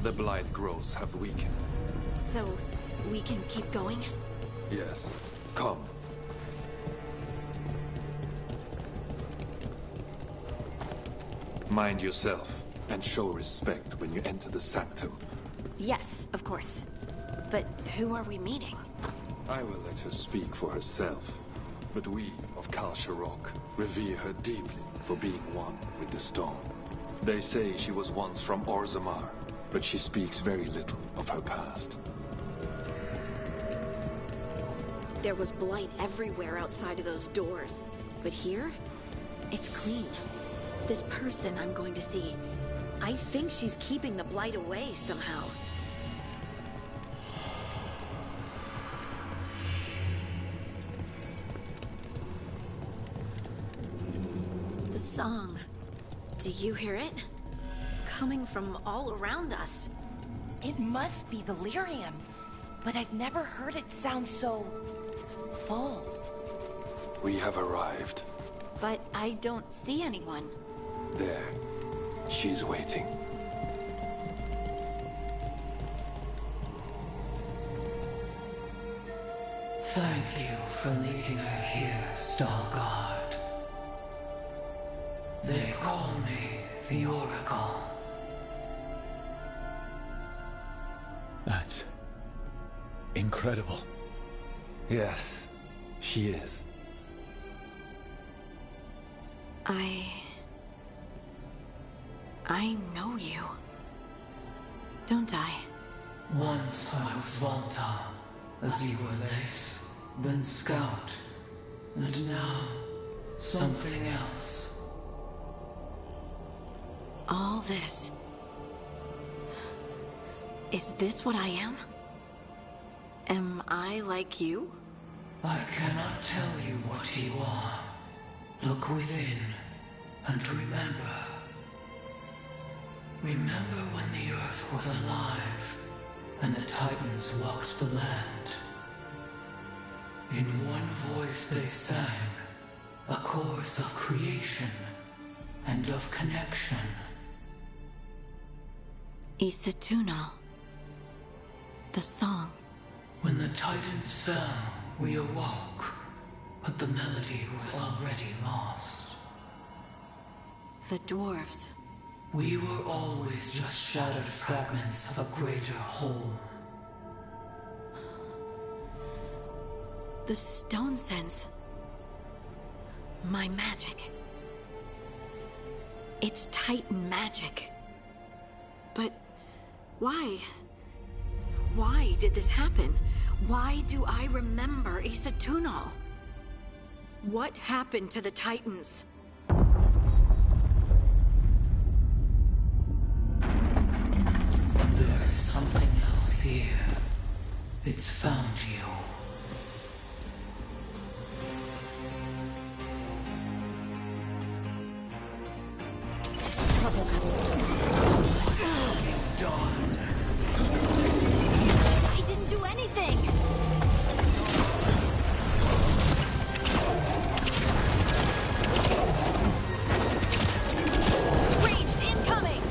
The Blight growths have weakened. So, we can keep going? Yes. Come. Mind yourself, and show respect when you enter the sanctum. Yes, of course. But who are we meeting? I will let her speak for herself. But we of Kal Sharok revere her deeply for being one with the stone. They say she was once from Orzammar, but she speaks very little of her past. There was blight everywhere outside of those doors. But here, it's clean. This person I'm going to see, I think she's keeping the blight away somehow. The song. Do you hear it? Coming from all around us. It must be the lyrium, but I've never heard it sound so full. We have arrived. But I don't see anyone. There. She's waiting. Thank you for leading her here, Stalgard. They call me the Oracle. That's incredible. Yes, she is. I know you. Don't I? Once I was Volta, as you were Lace, then Scout, and now something else. All this. Is this what I am? Am I like you? I cannot tell you what you are. Look within, and remember. Remember when the Earth was alive, and the Titans walked the land. In one voice they sang, a chorus of creation and of connection. Isatuno. The song. When the Titans fell, we awoke, but the melody was already lost. The dwarves. We were always just shattered fragments of a greater whole. The stone sense. My magic. It's Titan magic. But why? Why did this happen? Why do I remember Isatuno? What happened to the Titans? There's something else here. It's found you. Trouble Done. I didn't do anything! Ranged incoming!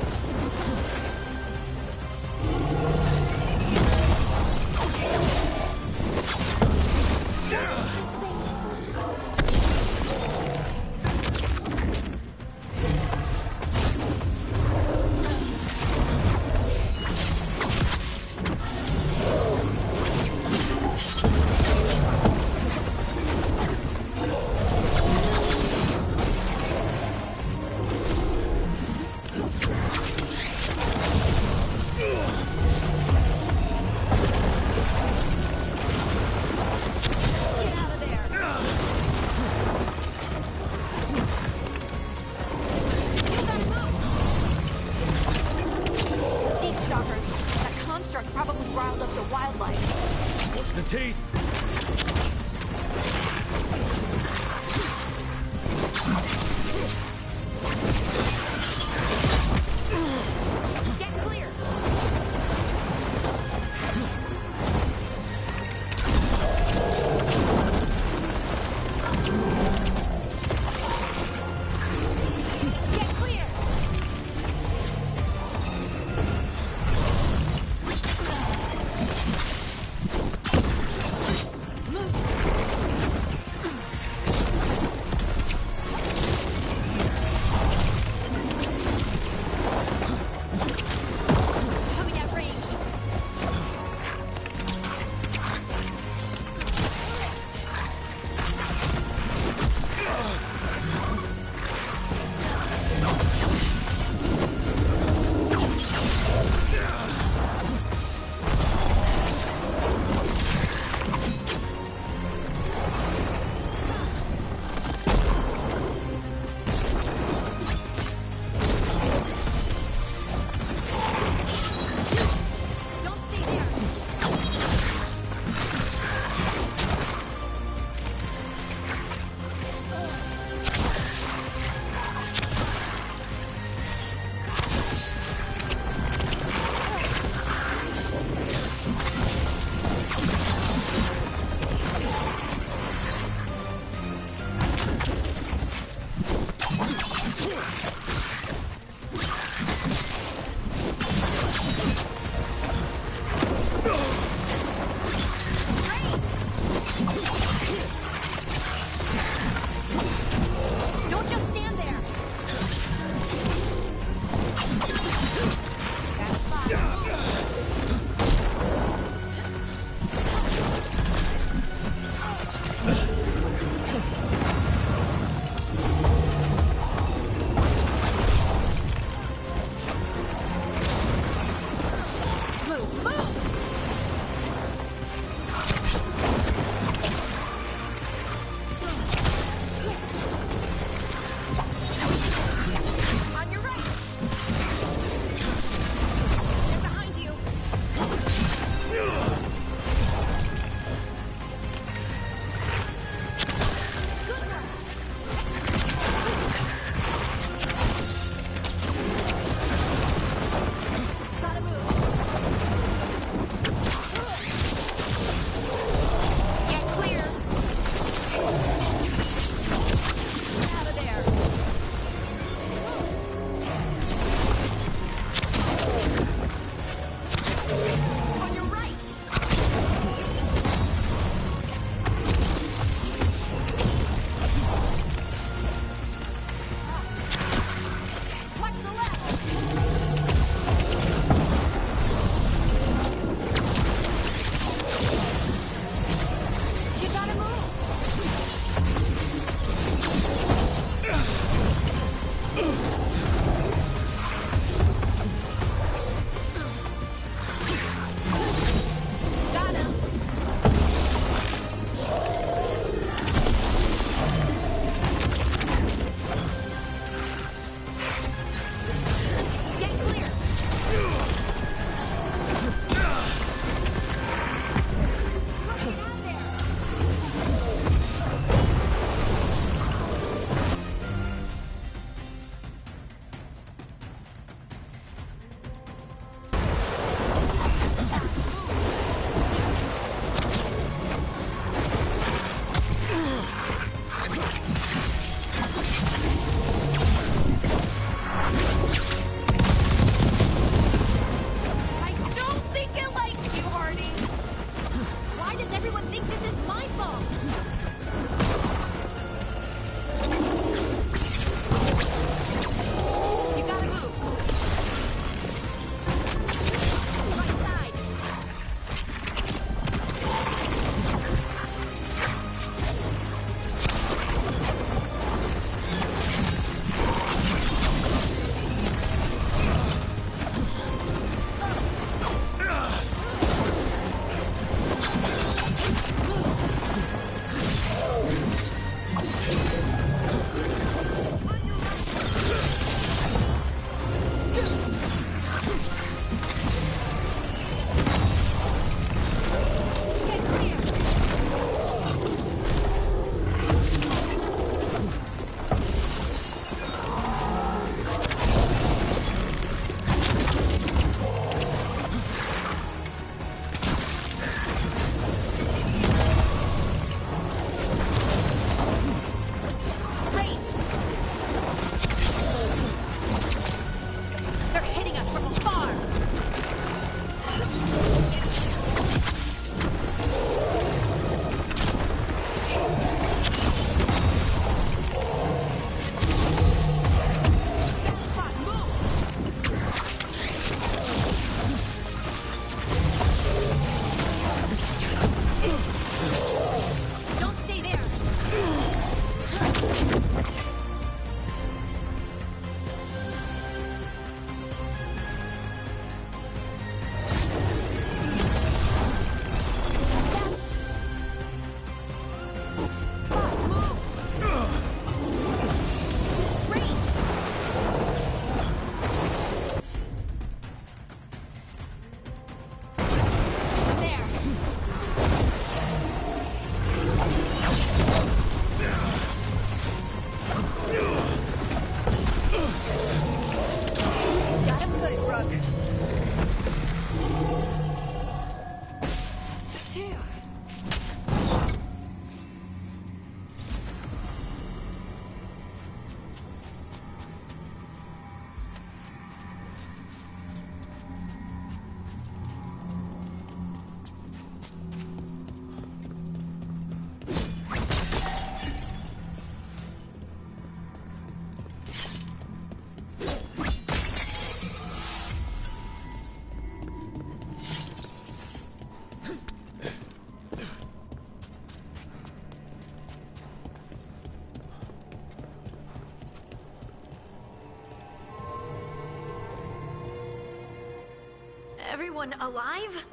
everyone alive?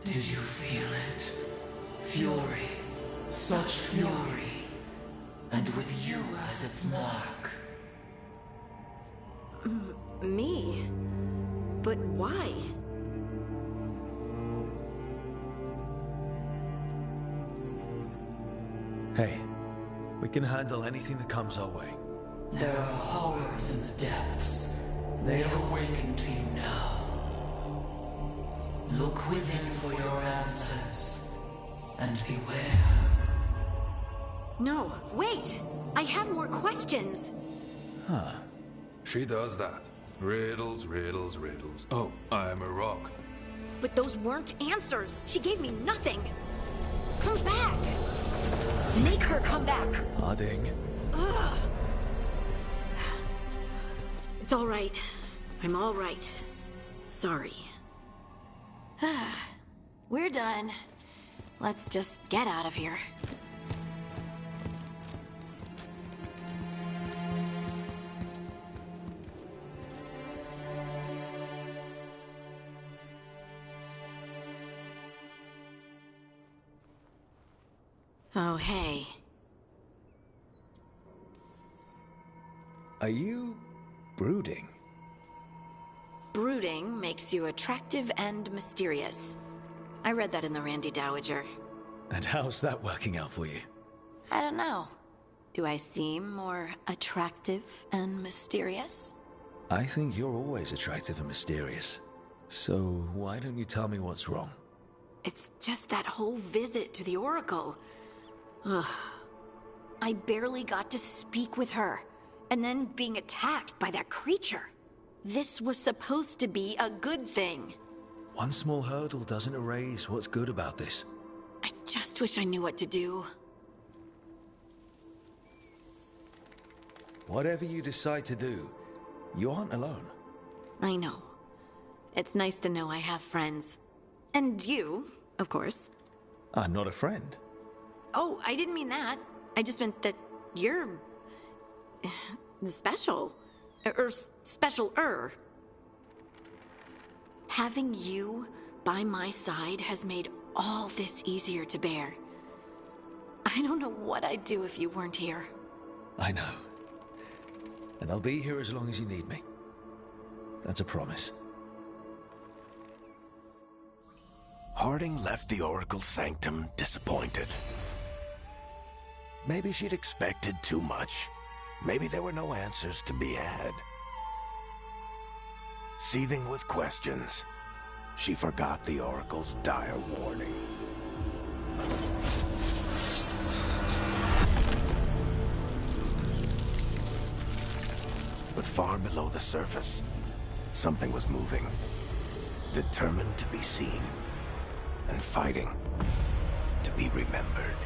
Did you feel it? Fury. Such fury. And with you as its mark. Me? But why? Hey, we can handle anything that comes our way. There are horrors in the depths. They have awakened to you now. Look within for your answers. And beware. No, wait! I have more questions! Huh. She does that. Riddles, riddles, riddles. Oh, I'm a rock. But those weren't answers! She gave me nothing! Come back! Make her come back! Harding. Ugh. It's all right. I'm all right. Sorry. We're done. Let's just get out of here. Oh, hey. Are you brooding? Brooding makes you attractive and mysterious. I read that in the Randy Dowager. And how's that working out for you? I don't know. Do I seem more attractive and mysterious? I think you're always attractive and mysterious. So why don't you tell me what's wrong? It's just that whole visit to the Oracle. Ugh. I barely got to speak with her. And then being attacked by that creature. This was supposed to be a good thing. One small hurdle doesn't erase what's good about this. I just wish I knew what to do. Whatever you decide to do, you aren't alone. I know. It's nice to know I have friends. And you, of course. I'm not a friend. Oh, I didn't mean that. I just meant that you're... special. Or special-er. Having you by my side has made all this easier to bear. I don't know what I'd do if you weren't here. I know. And I'll be here as long as you need me. That's a promise. Harding left the Oracle's sanctum disappointed. Maybe she'd expected too much. Maybe there were no answers to be had. Seething with questions, she forgot the Oracle's dire warning. But far below the surface, something was moving. Determined to be seen. And fighting to be remembered.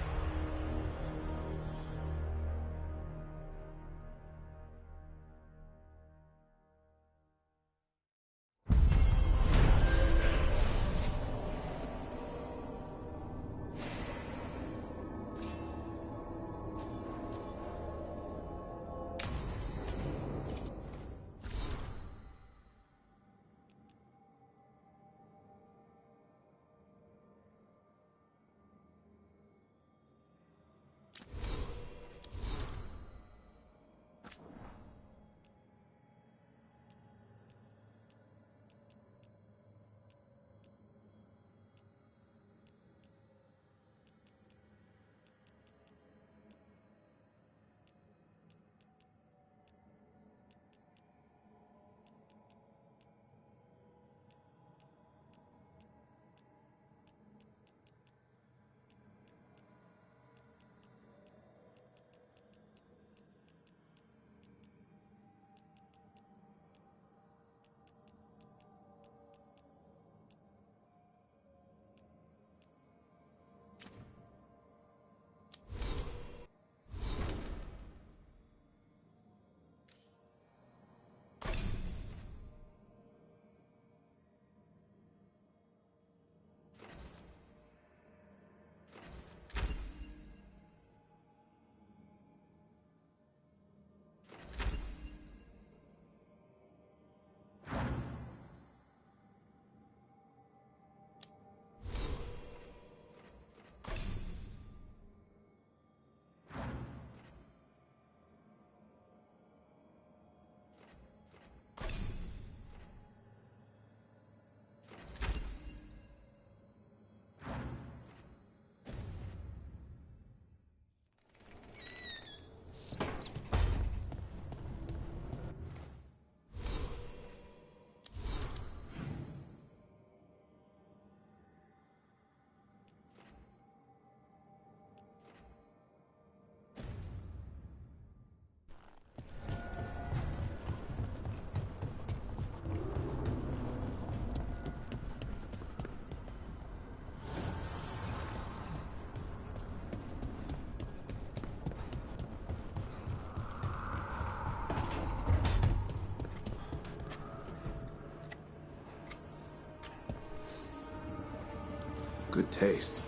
Good taste.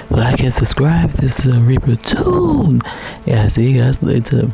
Like and subscribe. This is Reaper 2. Yeah, see you guys later.